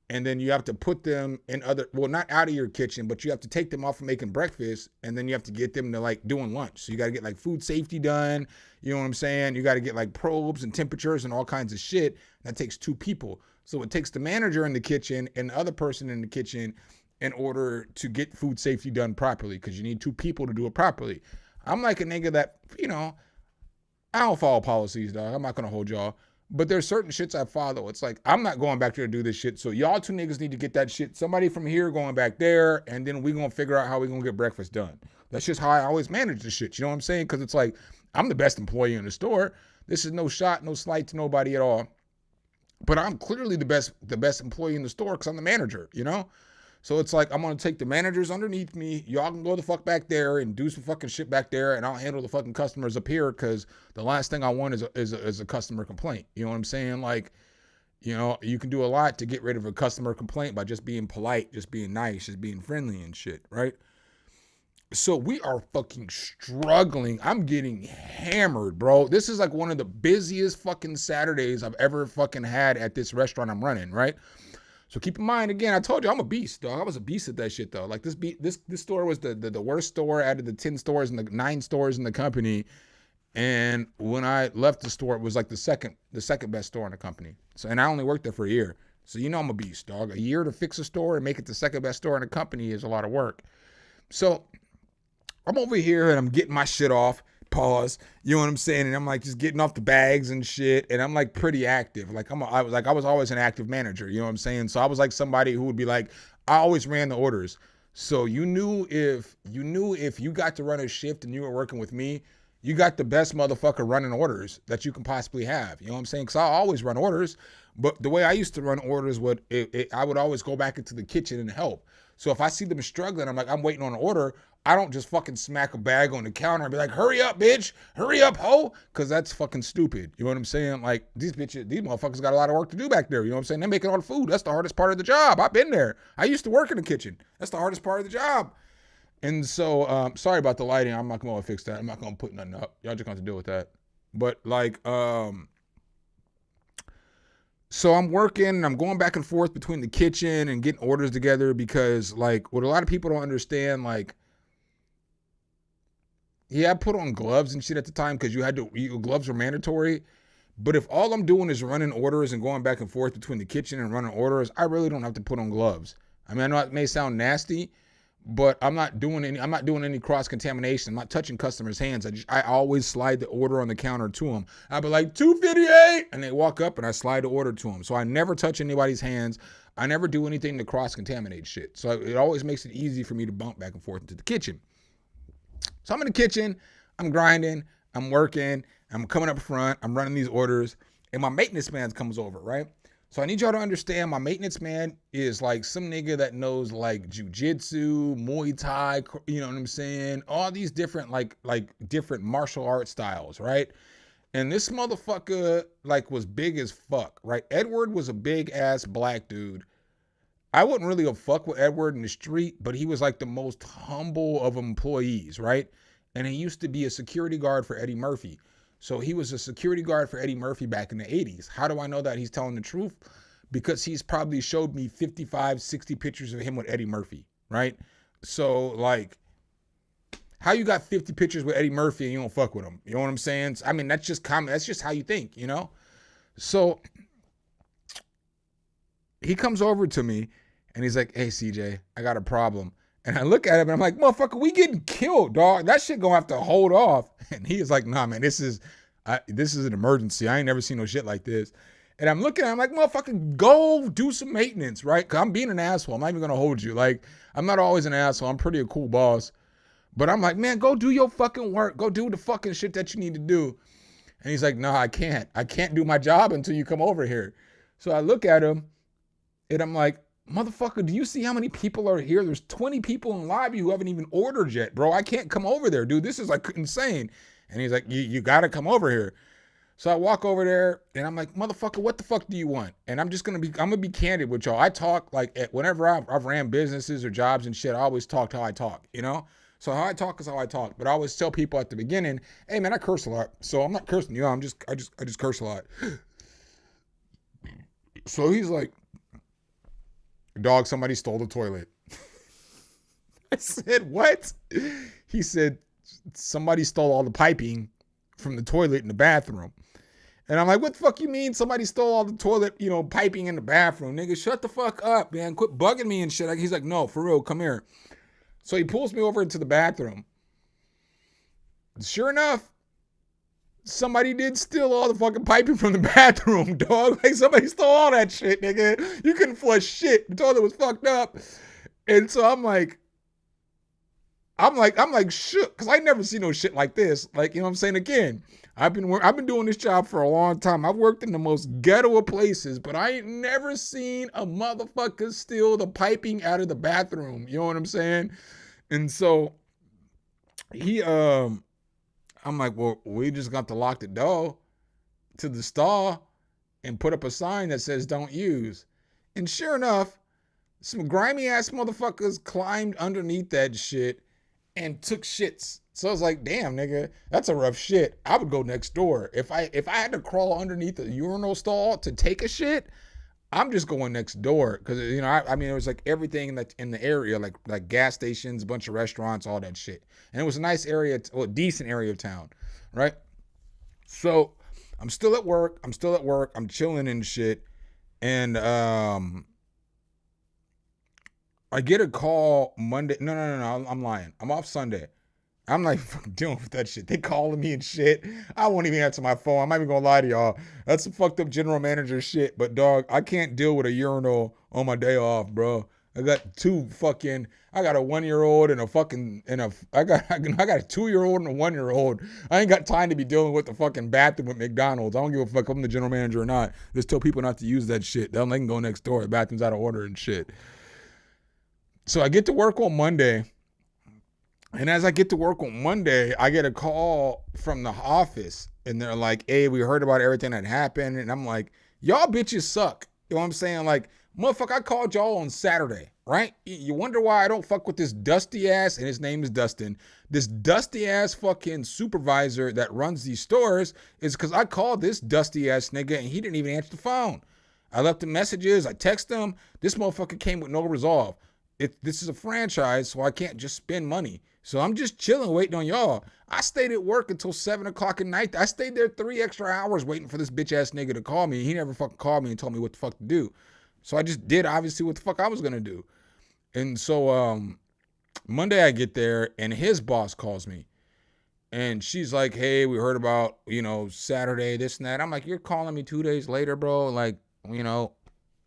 and then you have to put them in not out of your kitchen, but you have to take them off of making breakfast, and then you have to get them to like doing lunch. So you got to get like food safety done. You know what I'm saying? You got to get like probes and temperatures and all kinds of shit. That takes 2 people. So it takes the manager in the kitchen and the other person in the kitchen in order to get food safety done properly, because you need 2 people to do it properly. I'm like a nigga that, you know, I don't follow policies, dog. I'm not going to hold y'all. But there's certain shits I follow. It's like, I'm not going back there to do this shit. So y'all 2 niggas need to get that shit. Somebody from here going back there, and then we going to figure out how we going to get breakfast done. That's just how I always manage the shit. You know what I'm saying? Because it's like, I'm the best employee in the store. This is no shot, no slight to nobody at all. But I'm clearly the best employee in the store because I'm the manager, you know? So it's like, I'm going to take the managers underneath me. Y'all can go the fuck back there and do some fucking shit back there, and I'll handle the fucking customers up here, because the last thing I want is a customer complaint. You know what I'm saying? Like, you know, you can do a lot to get rid of a customer complaint by just being polite, just being nice, just being friendly and shit, right? So we are fucking struggling. I'm getting hammered, bro. This is like one of the busiest fucking Saturdays I've ever fucking had at this restaurant I'm running, right? So keep in mind, again, I told you I'm a beast, dog. I was a beast at that shit, though. Like this store was the worst store out of the 10 stores and the 9 stores in the company. And when I left the store, it was like the second best store in the company. So, and I only worked there for a year. So you know I'm a beast, dog. A year to fix a store and make it the second best store in the company is a lot of work. So I'm over here and I'm getting my shit off. Pause. You know what I'm saying? And I'm like just getting off the bags and shit. And I'm like pretty active. Like I was always an active manager. You know what I'm saying? So I was like somebody who would be like, I always ran the orders. So you knew if you got to run a shift and you were working with me, you got the best motherfucker running orders that you can possibly have. You know what I'm saying? Because I always run orders. But the way I used to run orders, I would always go back into the kitchen and help. So if I see them struggling, I'm like, I'm waiting on an order. I don't just fucking smack a bag on the counter and be like, hurry up, bitch. Hurry up, ho. Because that's fucking stupid. You know what I'm saying? Like, these motherfuckers got a lot of work to do back there. You know what I'm saying? They're making all the food. That's the hardest part of the job. I've been there. I used to work in the kitchen. That's the hardest part of the job. And so, sorry about the lighting. I'm not gonna fix that. I'm not gonna put nothing up. Y'all just gonna have to deal with that. But like, so I'm working and I'm going back and forth between the kitchen and getting orders together because like what a lot of people don't understand, like, yeah, I put on gloves and shit at the time because gloves were mandatory. But if all I'm doing is running orders and going back and forth between the kitchen and running orders, I really don't have to put on gloves. I mean, I know it may sound nasty, but I'm not doing any cross contamination. I'm not touching customers' hands. I always slide the order on the counter to them. I'll be like 258, and they walk up and I slide the order to them. So I never touch anybody's hands. I never do anything to cross contaminate shit. So it always makes it easy for me to bump back and forth into the kitchen. So I'm in the kitchen, I'm grinding, I'm working, I'm coming up front, I'm running these orders, and my maintenance man comes over, right? So I need y'all to understand my maintenance man is like some nigga that knows like jujitsu, Muay Thai, you know what I'm saying? All these different like different martial art styles, right? And this motherfucker like was big as fuck, right? Edward was a big ass black dude. I wouldn't really have fucked with Edward in the street, but he was like the most humble of employees, right? And he used to be a security guard for Eddie Murphy. So he was a security guard for Eddie Murphy back in the 80s. How do I know that he's telling the truth? Because he's probably showed me 55, 60 pictures of him with Eddie Murphy, right? So like, how you got 50 pictures with Eddie Murphy and you don't fuck with him? You know what I'm saying? I mean, that's just common. That's just how you think, you know? So he comes over to me and he's like, hey, CJ, I got a problem. And I look at him and I'm like, motherfucker, we getting killed, dog. That shit gonna have to hold off. And he is like, nah, man, this is an emergency. I ain't never seen no shit like this. And I'm looking at him like, motherfucker, go do some maintenance, right? Cause I'm being an asshole. I'm not even gonna hold you. Like, I'm not always an asshole. I'm pretty a cool boss. But I'm like, man, go do your fucking work. Go do the fucking shit that you need to do. And he's like, no, I can't. I can't do my job until you come over here. So I look at him and I'm like, motherfucker, do you see how many people are here? There's 20 people in the lobby who haven't even ordered yet, bro. I can't come over there, dude. This is like insane. And he's like, you got to come over here. So I walk over there and I'm like, motherfucker, what the fuck do you want? And I'm going to be candid with y'all. I talk like whenever I've ran businesses or jobs and shit, I always talk how I talk, you know? So how I talk is how I talk. But I always tell people at the beginning, hey man, I curse a lot. So I'm not cursing you. I just curse a lot. So he's like, dog, somebody stole the toilet. I said, what? He said, somebody stole all the piping from the toilet in the bathroom. And I'm like, what the fuck you mean somebody stole all the toilet, piping in the bathroom? Nigga, shut the fuck up, man. Quit bugging me and shit. He's like, no, for real, come here. So he pulls me over into the bathroom. Sure enough, somebody did steal all the fucking piping from the bathroom, dog. Like somebody stole all that shit, nigga. You couldn't flush shit. The toilet was fucked up. And so I'm like shook because I never seen no shit like this. Like, you know what I'm saying? Again, I've been doing this job for a long time. I've worked in the most ghetto of places, but I ain't never seen a motherfucker steal the piping out of the bathroom. You know what I'm saying? And so I'm like, well, we just got to lock the door to the stall and put up a sign that says don't use. And sure enough, some grimy ass motherfuckers climbed underneath that shit and took shits. So I was like, damn, nigga, that's a rough shit. I would go next door. If I had to crawl underneath the urinal stall to take a shit, I'm just going next door. Cause I mean, it was like everything that's in the area, like gas stations, a bunch of restaurants, all that shit. And it was a nice area, decent area of town, right? So I'm still at work. I'm chilling and shit. And I get a call Monday. No, I'm lying. I'm off Sunday. I'm like fucking dealing with that shit. They calling me and shit. I won't even answer my phone. I'm not even gonna lie to y'all. That's some fucked up general manager shit. But dog, I can't deal with a urinal on my day off, bro. I got a 1-year-old and I got a 2-year-old and a 1-year-old. I ain't got time to be dealing with the fucking bathroom at McDonald's. I don't give a fuck if I'm the general manager or not. Just tell people not to use that shit. They can go next door. The bathroom's out of order and shit. So I get to work on Monday. And as I get to work on Monday, I get a call from the office and they're like, hey, we heard about everything that happened. And I'm like, y'all bitches suck. You know what I'm saying? Like, motherfucker, I called y'all on Saturday. right? You wonder why I don't fuck with this dusty ass, and his name is Dustin, this dusty ass fucking supervisor that runs these stores, is because I called this dusty ass nigga and he didn't even answer the phone. I left him messages, I texted him. This motherfucker came with no resolve. This is a franchise, so I can't just spend money. So I'm just chilling, waiting on y'all. I stayed at work until 7 o'clock at night. I stayed there 3 extra hours waiting for this bitch ass nigga to call me. He never fucking called me and told me what the fuck to do. So I just did obviously what the fuck I was gonna do. And so Monday I get there and his boss calls me. And she's like, hey, we heard about, Saturday, this and that. I'm like, you're calling me 2 days later, bro? Like,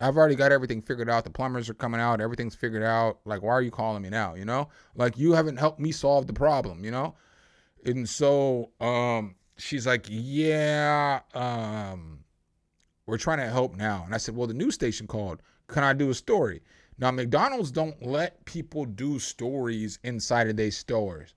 I've already got everything figured out. The plumbers are coming out. Everything's figured out. Like, why are you calling me now, Like, you haven't helped me solve the problem, And so she's like, yeah, we're trying to help now. And I said, well, the news station called. Can I do a story? Now, McDonald's don't let people do stories inside of their stores.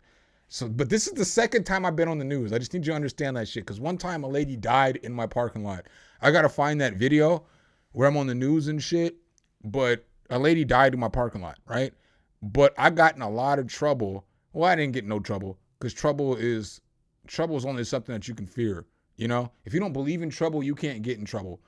So, but this is the second time I've been on the news. I just need you to understand that shit. Because one time a lady died in my parking lot. I got to find that video where I'm on the news and shit, but a lady died in my parking lot, right? But I got in a lot of trouble. Well, I didn't get no trouble, because trouble is only something that you can fear, If you don't believe in trouble, you can't get in trouble.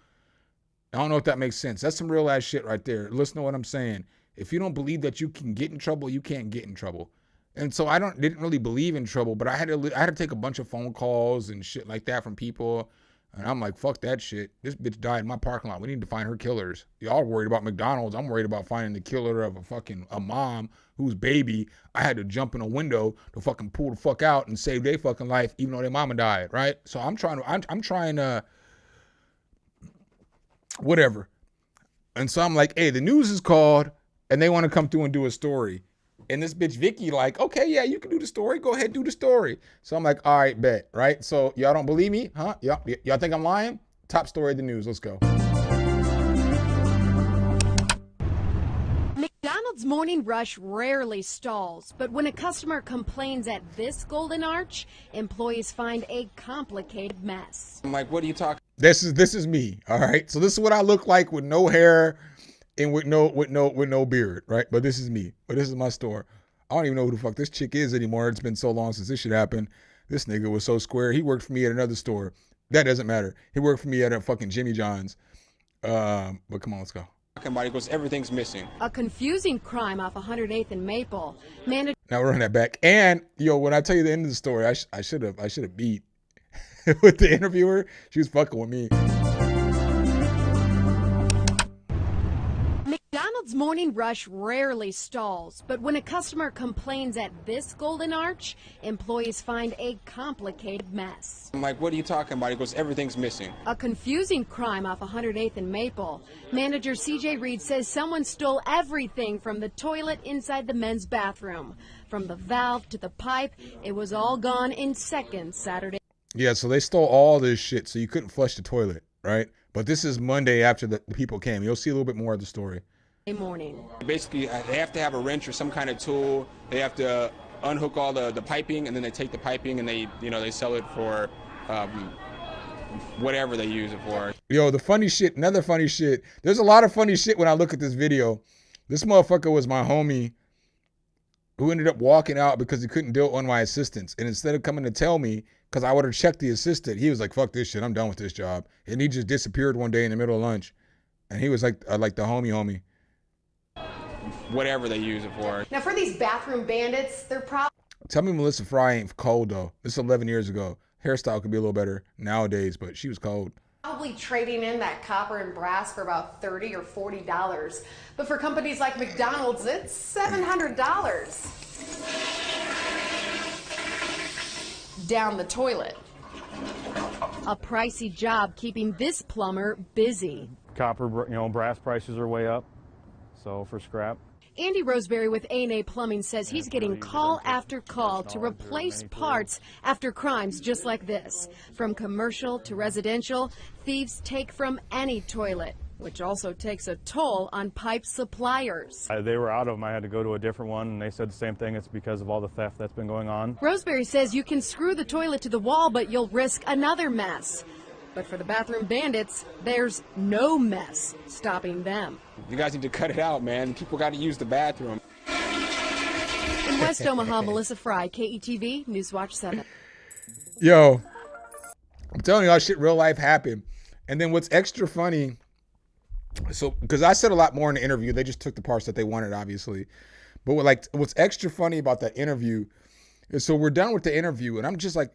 I don't know if that makes sense. That's some real ass shit right there. Listen to what I'm saying. If you don't believe that you can get in trouble, you can't get in trouble. And so I didn't really believe in trouble, but I had to take a bunch of phone calls and shit like that from people. And I'm like, fuck that shit. This bitch died in my parking lot. We need to find her killers. Y'all worried about McDonald's. I'm worried about finding the killer of a mom whose baby I had to jump in a window to fucking pull the fuck out and save their fucking life, even though their mama died, right? So I'm trying to whatever. And so I'm like, hey, the news is called and they want to come through and do a story. And this bitch Vicky like, okay, yeah, you can do the story. Go ahead, do the story. So I'm like, all right, bet, right? So y'all don't believe me, huh? Y'all think I'm lying? Top story of the news. Let's go. McDonald's morning rush rarely stalls, but when a customer complains at this golden arch, employees find a complicated mess. I'm like, what are you talking? This is me, all right? So this is what I look like with no hair and with no beard, right? But this is me. But this is my store. I don't even know who the fuck this chick is anymore. It's been so long since this shit happened. This nigga was so square. He worked for me at another store. That doesn't matter. He worked for me at a fucking Jimmy John's. But come on, let's go. Because everything's missing. A confusing crime off 108th and Maple. Now we're on that back. And when I tell you the end of the story, I should have beat with the interviewer. She was fucking with me. McDonald's morning rush rarely stalls, but when a customer complains at this golden arch, employees find a complicated mess. I'm like, what are you talking about? He goes, everything's missing. A confusing crime off 108th and Maple. Manager CJ Reed says someone stole everything from the toilet inside the men's bathroom. From the valve to the pipe, it was all gone in seconds Saturday. Yeah, so they stole all this shit, so you couldn't flush the toilet, right? But this is Monday after the people came. You'll see a little bit more of the story. Morning. Basically, they have to have a wrench or some kind of tool. They have to unhook all the piping, and then they take the piping and they sell it for whatever they use it for. Yo, the funny shit, another funny shit. There's a lot of funny shit when I look at this video. This motherfucker was my homie who ended up walking out because he couldn't deal with my assistants. And instead of coming to tell me, because I would have checked the assistant, he was like, fuck this shit, I'm done with this job. And he just disappeared one day in the middle of lunch. And he was like the homie. Whatever they use it for. Now for these bathroom bandits, they're probably... Tell me Melissa Fry ain't cold though. This is 11 years ago. Hairstyle could be a little better nowadays, but she was cold. Probably trading in that copper and brass for about $30 or $40. But for companies like McDonald's, it's $700. Down the toilet. A pricey job keeping this plumber busy. Copper, brass prices are way up, so for scrap. Andy Roseberry with A&A Plumbing says he's getting call after call to replace parts after crimes just like this. From commercial to residential, thieves take from any toilet, which also takes a toll on pipe suppliers. They were out of them. I had to go to a different one, and they said the same thing. It's because of all the theft that's been going on. Roseberry says you can screw the toilet to the wall, but you'll risk another mess. But for the bathroom bandits, there's no mess stopping them. You guys need to cut it out, man. People got to use the bathroom. In West Omaha, Melissa Fry, KETV, Newswatch 7. Yo, I'm telling you, all shit real life happened. And then what's extra funny, so because I said a lot more in the interview, they just took the parts that they wanted, obviously. But what's extra funny about that interview is, so we're done with the interview, and I'm just like,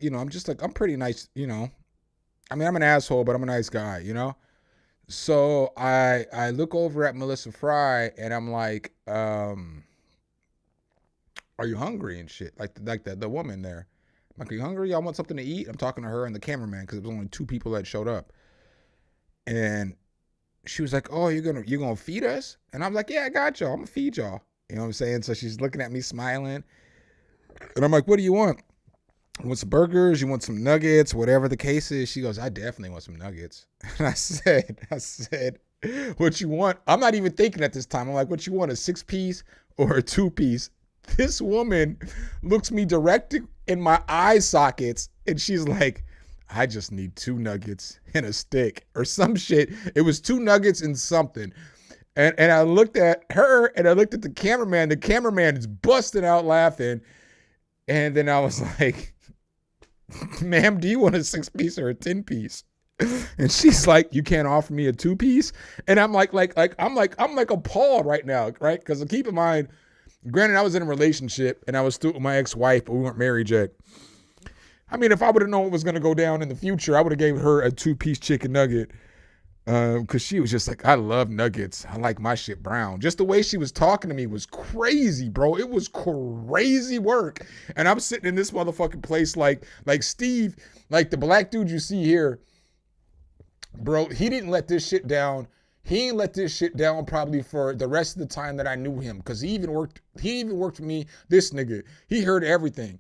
I'm pretty nice, I mean, I'm an asshole, but I'm a nice guy, So I look over at Melissa Fry, and I'm like, are you hungry and shit? Like the woman there. I'm like, are you hungry? Y'all want something to eat? I'm talking to her and the cameraman, because it was only 2 people that showed up. And she was like, oh, you're gonna feed us? And I'm like, yeah, I got y'all. I'm gonna feed y'all. You know what I'm saying? So she's looking at me smiling. And I'm like, what do you want? You want some burgers? You want some nuggets? Whatever the case is. She goes, I definitely want some nuggets. And I said, what you want? I'm not even thinking at this time. I'm like, what you want, a 6-piece or a 2-piece? This woman looks me direct in my eye sockets, and she's like, I just need 2 nuggets and a stick or some shit. It was 2 nuggets and something. And I looked at her and I looked at the cameraman. The cameraman is busting out laughing. And then I was like, ma'am, do you want a 6-piece or a 10-piece? And she's like, you can't offer me a 2-piece? And I'm like I'm appalled right now, right? Because keep in mind, granted, I was in a relationship and I was still with my ex-wife, but we weren't married yet. I mean, if I would have known what was going to go down in the future, I would have gave her a 2-piece chicken nugget. Because she was just like, I love nuggets. I like my shit brown. Just the way she was talking to me was crazy, bro. It was crazy work. And I'm sitting in this motherfucking place like Steve, like the black dude you see here, bro, he didn't let this shit down. He ain't let this shit down probably for the rest of the time that I knew him. Because he even worked for me, this nigga. He heard everything.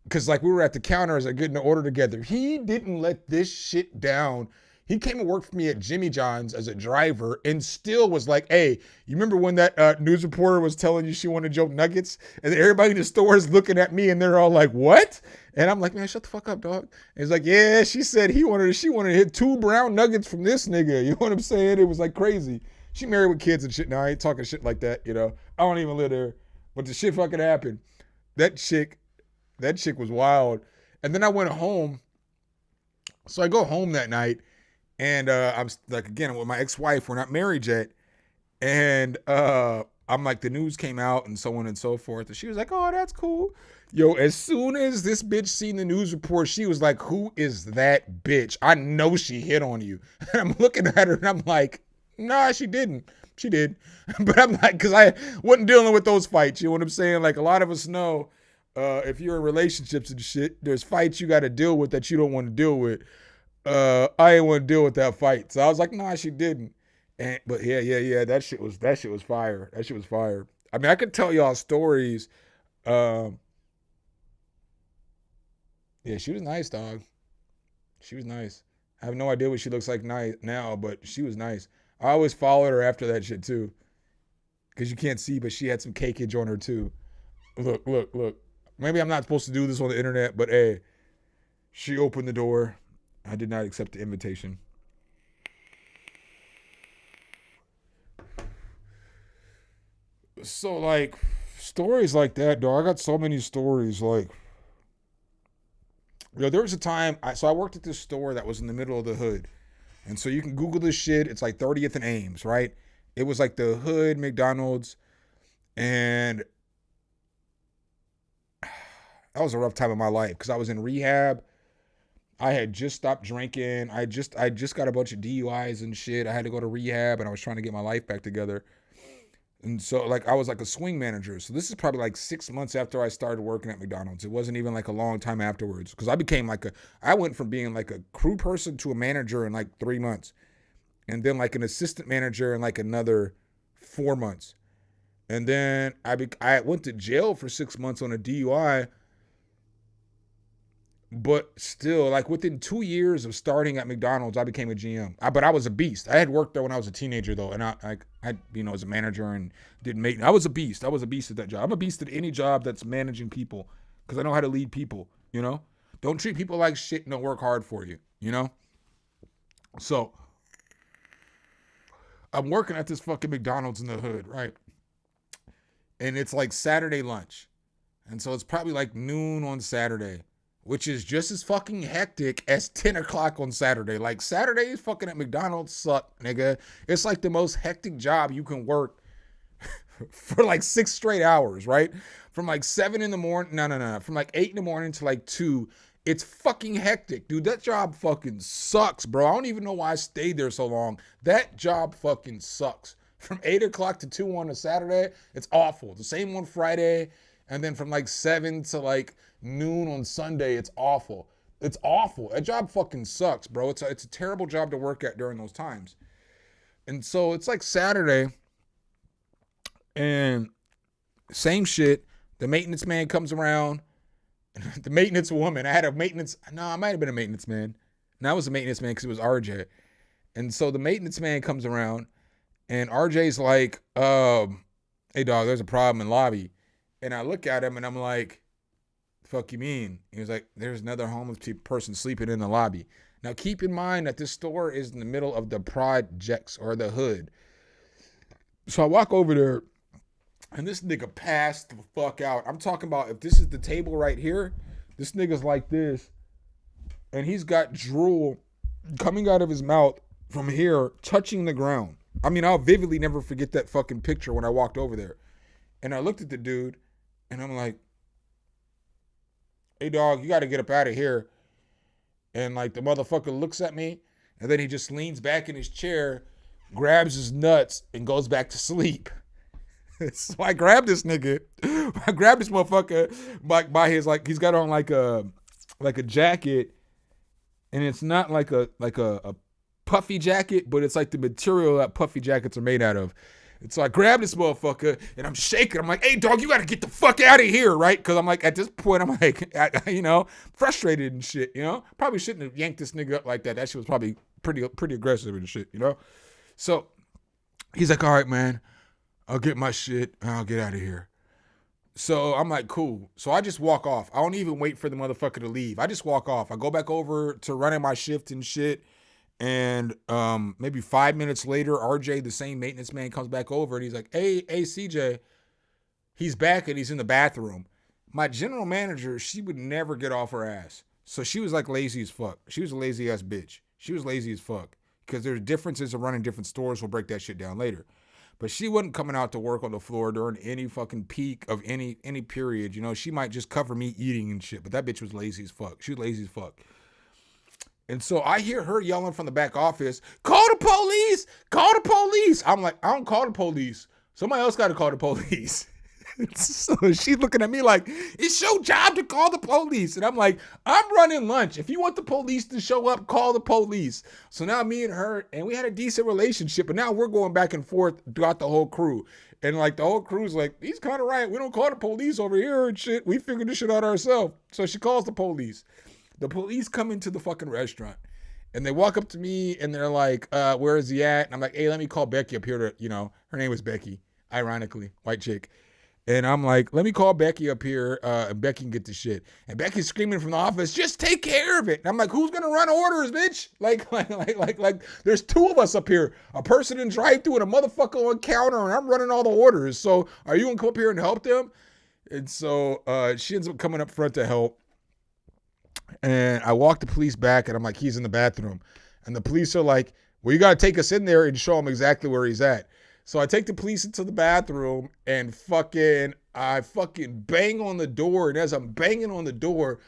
Because like we were at the counter as I getting the order together. He didn't let this shit down. He came and worked for me at Jimmy John's as a driver and still was like, hey, you remember when that news reporter was telling you she wanted Joe Nuggets? And everybody in the store is looking at me and they're all like, what? And I'm like, man, shut the fuck up, dog. And he's like, yeah, she said she wanted to hit 2 brown nuggets from this nigga. You know what I'm saying? It was like crazy. She married with kids and shit now. I ain't talking shit like that, I don't even live there. But the shit fucking happened. That chick was wild. And then I went home. So I go home that night. And I'm like, again, with my ex-wife, we're not married yet. And I'm like, the news came out and so on and so forth. And she was like, oh, that's cool. Yo, as soon as this bitch seen the news report, she was like, who is that bitch? I know she hit on you. And I'm looking at her and I'm like, nah, she didn't. She did. But I'm like, because I wasn't dealing with those fights. You know what I'm saying? Like a lot of us know if you're in relationships and shit, there's fights you got to deal with that you don't want to deal with. I didn't want to deal with that fight. So I was like, nah, she didn't. But yeah. That shit was fire. That shit was fire. I mean, I could tell y'all stories. Yeah, she was nice, dog. She was nice. I have no idea what she looks like now, but she was nice. I always followed her after that shit too. Because you can't see, but she had some cakeage on her too. Look. Maybe I'm not supposed to do this on the internet, but hey, she opened the door. I did not accept the invitation. So, like, stories like that, dog. I got so many stories. Like, there was a time, I worked at this store that was in the middle of the hood. And so you can Google this shit. It's like 30th and Ames, right? It was like the hood McDonald's. And that was a rough time of my life because I was in rehab. I had just stopped drinking. I just got a bunch of DUIs and shit. I had to go to rehab and I was trying to get my life back together. And so like I was like a swing manager. So this is probably like 6 months after I started working at McDonald's. It wasn't even like a long time afterwards because I became I went from being like a crew person to a manager in like 3 months. And then like an assistant manager in like another 4 months. And then I went to jail for 6 months on a DUI. But still, like within 2 years of starting at McDonald's, I became a GM. But I was a beast. I had worked there when I was a teenager, though, and I was a manager and did maintenance. I was a beast. I was a beast at that job. I'm a beast at any job that's managing people because I know how to lead people. Don't treat people like shit and don't work hard for you. So I'm working at this fucking McDonald's in the hood, right? And it's like Saturday lunch. And so it's probably like noon on Saturday, which is just as fucking hectic as 10 o'clock on Saturday. Like Saturdays fucking at McDonald's suck, nigga. It's like the most hectic job you can work for like 6 straight hours, right? From like 7 in the morning, no. From like 8 in the morning to like 2. It's fucking hectic, dude. That job fucking sucks, bro. I don't even know why I stayed there so long. That job fucking sucks. From 8 o'clock to 2 on a Saturday, it's awful. The same on Friday. And then from like 7 to like noon on Sunday, it's awful. It's awful. That job fucking sucks, bro. It's a terrible job to work at during those times. And so it's like Saturday, and same shit. The maintenance man comes around. The maintenance woman. I might have been a maintenance man. No, I was a maintenance man because it was RJ. And so the maintenance man comes around, and RJ's like, hey, dog, there's a problem in lobby. And I look at him, and I'm like, the fuck you mean? He was like, there's another homeless person sleeping in the lobby. Now, keep in mind that this store is in the middle of the projects or the hood. So I walk over there, and this nigga passed the fuck out. I'm talking about if this is the table right here, this nigga's like this, and he's got drool coming out of his mouth from here, touching the ground. I mean, I'll vividly never forget that fucking picture when I walked over there. And I looked at the dude, and I'm like, hey, dog, you got to get up out of here. And, like, the motherfucker looks at me, and then he just leans back in his chair, grabs his nuts, and goes back to sleep. So I grabbed this nigga. I grabbed this motherfucker by his, like, he's got on like a jacket, and it's not like a puffy jacket, but it's like the material that puffy jackets are made out of. And so I grabbed this motherfucker, and I'm shaking. I'm like, hey, dog, you got to get the fuck out of here, right? Because I'm like, at this point, I'm like, frustrated and shit, Probably shouldn't have yanked this nigga up like that. That shit was probably pretty aggressive and shit, So he's like, all right, man, I'll get my shit, and I'll get out of here. So I'm like, cool. So I just walk off. I don't even wait for the motherfucker to leave. I just walk off. I go back over to running my shift and shit. And maybe 5 minutes later, RJ, the same maintenance man, comes back over, and he's like, hey, CJ, he's back, and he's in the bathroom. My general manager, she would never get off her ass. So she was like lazy as fuck. She was a lazy ass bitch. She was lazy as fuck. Because there's differences of running different stores. We'll break that shit down later. But she wasn't coming out to work on the floor during any fucking peak of any period. She might just cover me eating and shit. But that bitch was lazy as fuck. She was lazy as fuck. And so I hear her yelling from the back office, call the police, call the police. I'm like, I don't call the police. Somebody else got to call the police. So she's looking at me like, it's your job to call the police. And I'm like, I'm running lunch. If you want the police to show up, call the police. So now me and her, and we had a decent relationship, but now we're going back and forth throughout the whole crew. And like the whole crew's like, he's kind of right. We don't call the police over here and shit. We figured this shit out ourselves. So she calls the police. The police come into the fucking restaurant, and they walk up to me, and they're like, where is he at? And I'm like, hey, let me call Becky up here to, her name was Becky, ironically, white chick. And I'm like, let me call Becky up here, and Becky can get the shit. And Becky's screaming from the office, just take care of it. And I'm like, who's going to run orders, bitch? Like, there's 2 of us up here, a person in drive-thru and a motherfucker on counter, and I'm running all the orders. So are you going to come up here and help them? And so she ends up coming up front to help. And I walk the police back, and I'm like, he's in the bathroom. And the police are like, well, you got to take us in there and show him exactly where he's at. So I take the police into the bathroom, and I fucking bang on the door. And as I'm banging on the door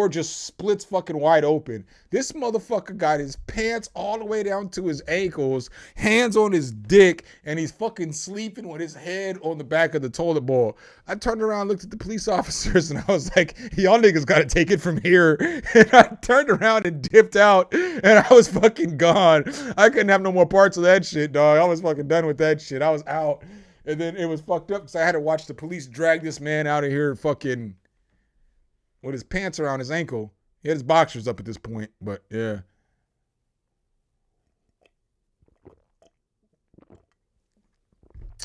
just splits fucking wide open. This motherfucker got his pants all the way down to his ankles, hands on his dick, and he's fucking sleeping with his head on the back of the toilet bowl. I turned around, looked at the police officers, and I was like, y'all niggas got to take it from here. And I turned around and dipped out, and I was fucking gone. I couldn't have no more parts of that shit, dog. I was fucking done with that shit. I was out. And then it was fucked up because I had to watch the police drag this man out of here fucking with his pants around his ankle. He had his boxers up at this point, but yeah.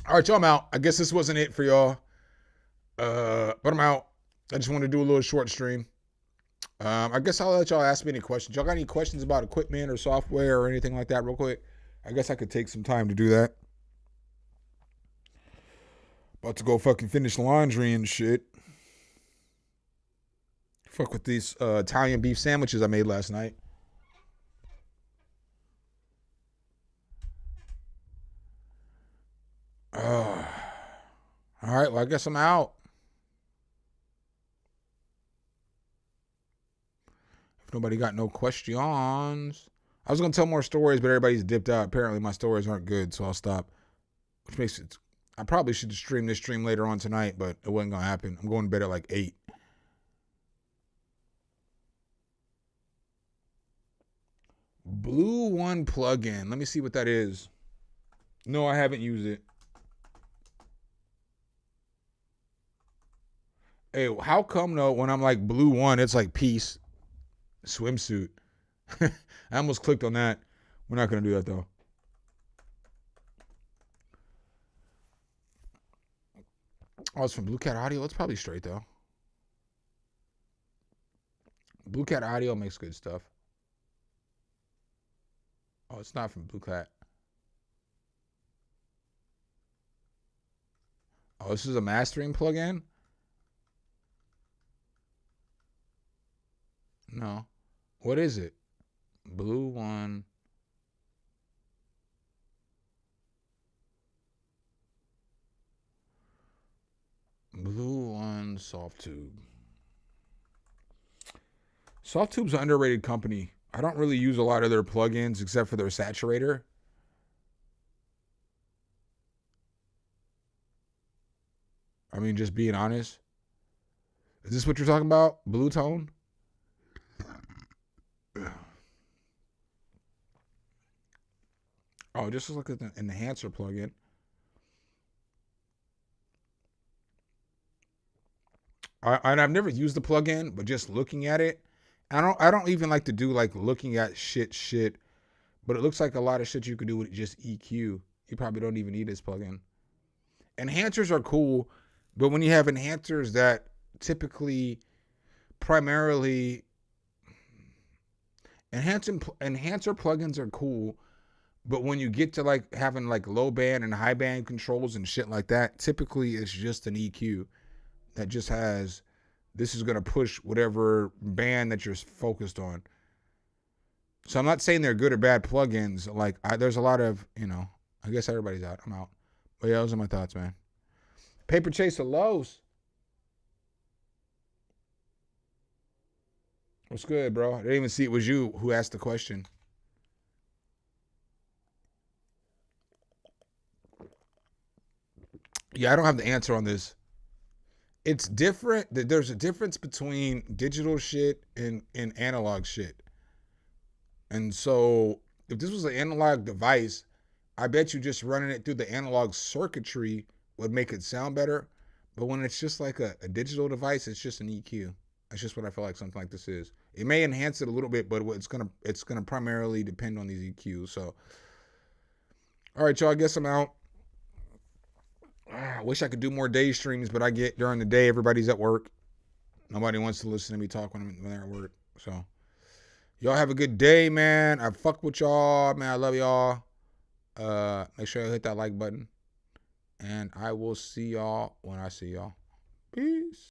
All right, y'all, I'm out. I guess this wasn't it for y'all. But I'm out. I just want to do a little short stream. I guess I'll let y'all ask me any questions. Y'all got any questions about equipment or software or anything like that real quick? I guess I could take some time to do that. About to go fucking finish laundry and shit. Fuck with these Italian beef sandwiches I made last night. All right, well, I guess I'm out. If nobody got no questions. I was going to tell more stories, but everybody's dipped out. Apparently my stories aren't good, so I'll stop. Which makes it... I probably should stream this stream later on tonight, but it wasn't going to happen. I'm going to bed at like 8. Blue One plugin. Let me see what that is. No, I haven't used it. Hey, how come though when I'm like Blue One, it's like peace swimsuit? I almost clicked on that. We're not going to do that though. Oh, it's from Blue Cat Audio. It's probably straight though. Blue Cat Audio makes good stuff. Oh, it's not from Blue Cat. Oh, this is a mastering plugin? No. What is it? Blue One. Blue One Soft Tube. Soft Tube's an underrated company. I don't really use a lot of their plugins except for their saturator. I mean, just being honest. Is this what you're talking about? Blue Tone? Oh, it just looks like an enhancer plugin. And I've never used the plugin, but just looking at it, I don't even like to do like looking at shit, but it looks like a lot of shit you could do with just EQ. You probably don't even need this plugin. Enhancers are cool, but when you have enhancers that typically primarily enhancer plugins are cool, but when you get to like having like low band and high band controls and shit like that, typically it's just an EQ that just has, this is going to push whatever band that you're focused on. So I'm not saying they're good or bad plugins. Like there's a lot of, I guess everybody's out. I'm out. But yeah, those are my thoughts, man. Paper Chaser Lowe's. What's good, bro? I didn't even see it was you who asked the question. Yeah, I don't have the answer on this. It's different. There's a difference between digital shit and analog shit. And so if this was an analog device, I bet you just running it through the analog circuitry would make it sound better. But when it's just like a digital device, it's just an EQ. That's just what I feel like something like this is. It may enhance it a little bit, but it's gonna primarily depend on these EQs. So, all right, y'all. I guess I'm out. I wish I could do more day streams, but I get during the day everybody's at work. Nobody wants to listen to me talk when they're at work. So, y'all have a good day, man. I fuck with y'all, man. I love y'all. Make sure you hit that like button, and I will see y'all when I see y'all. Peace.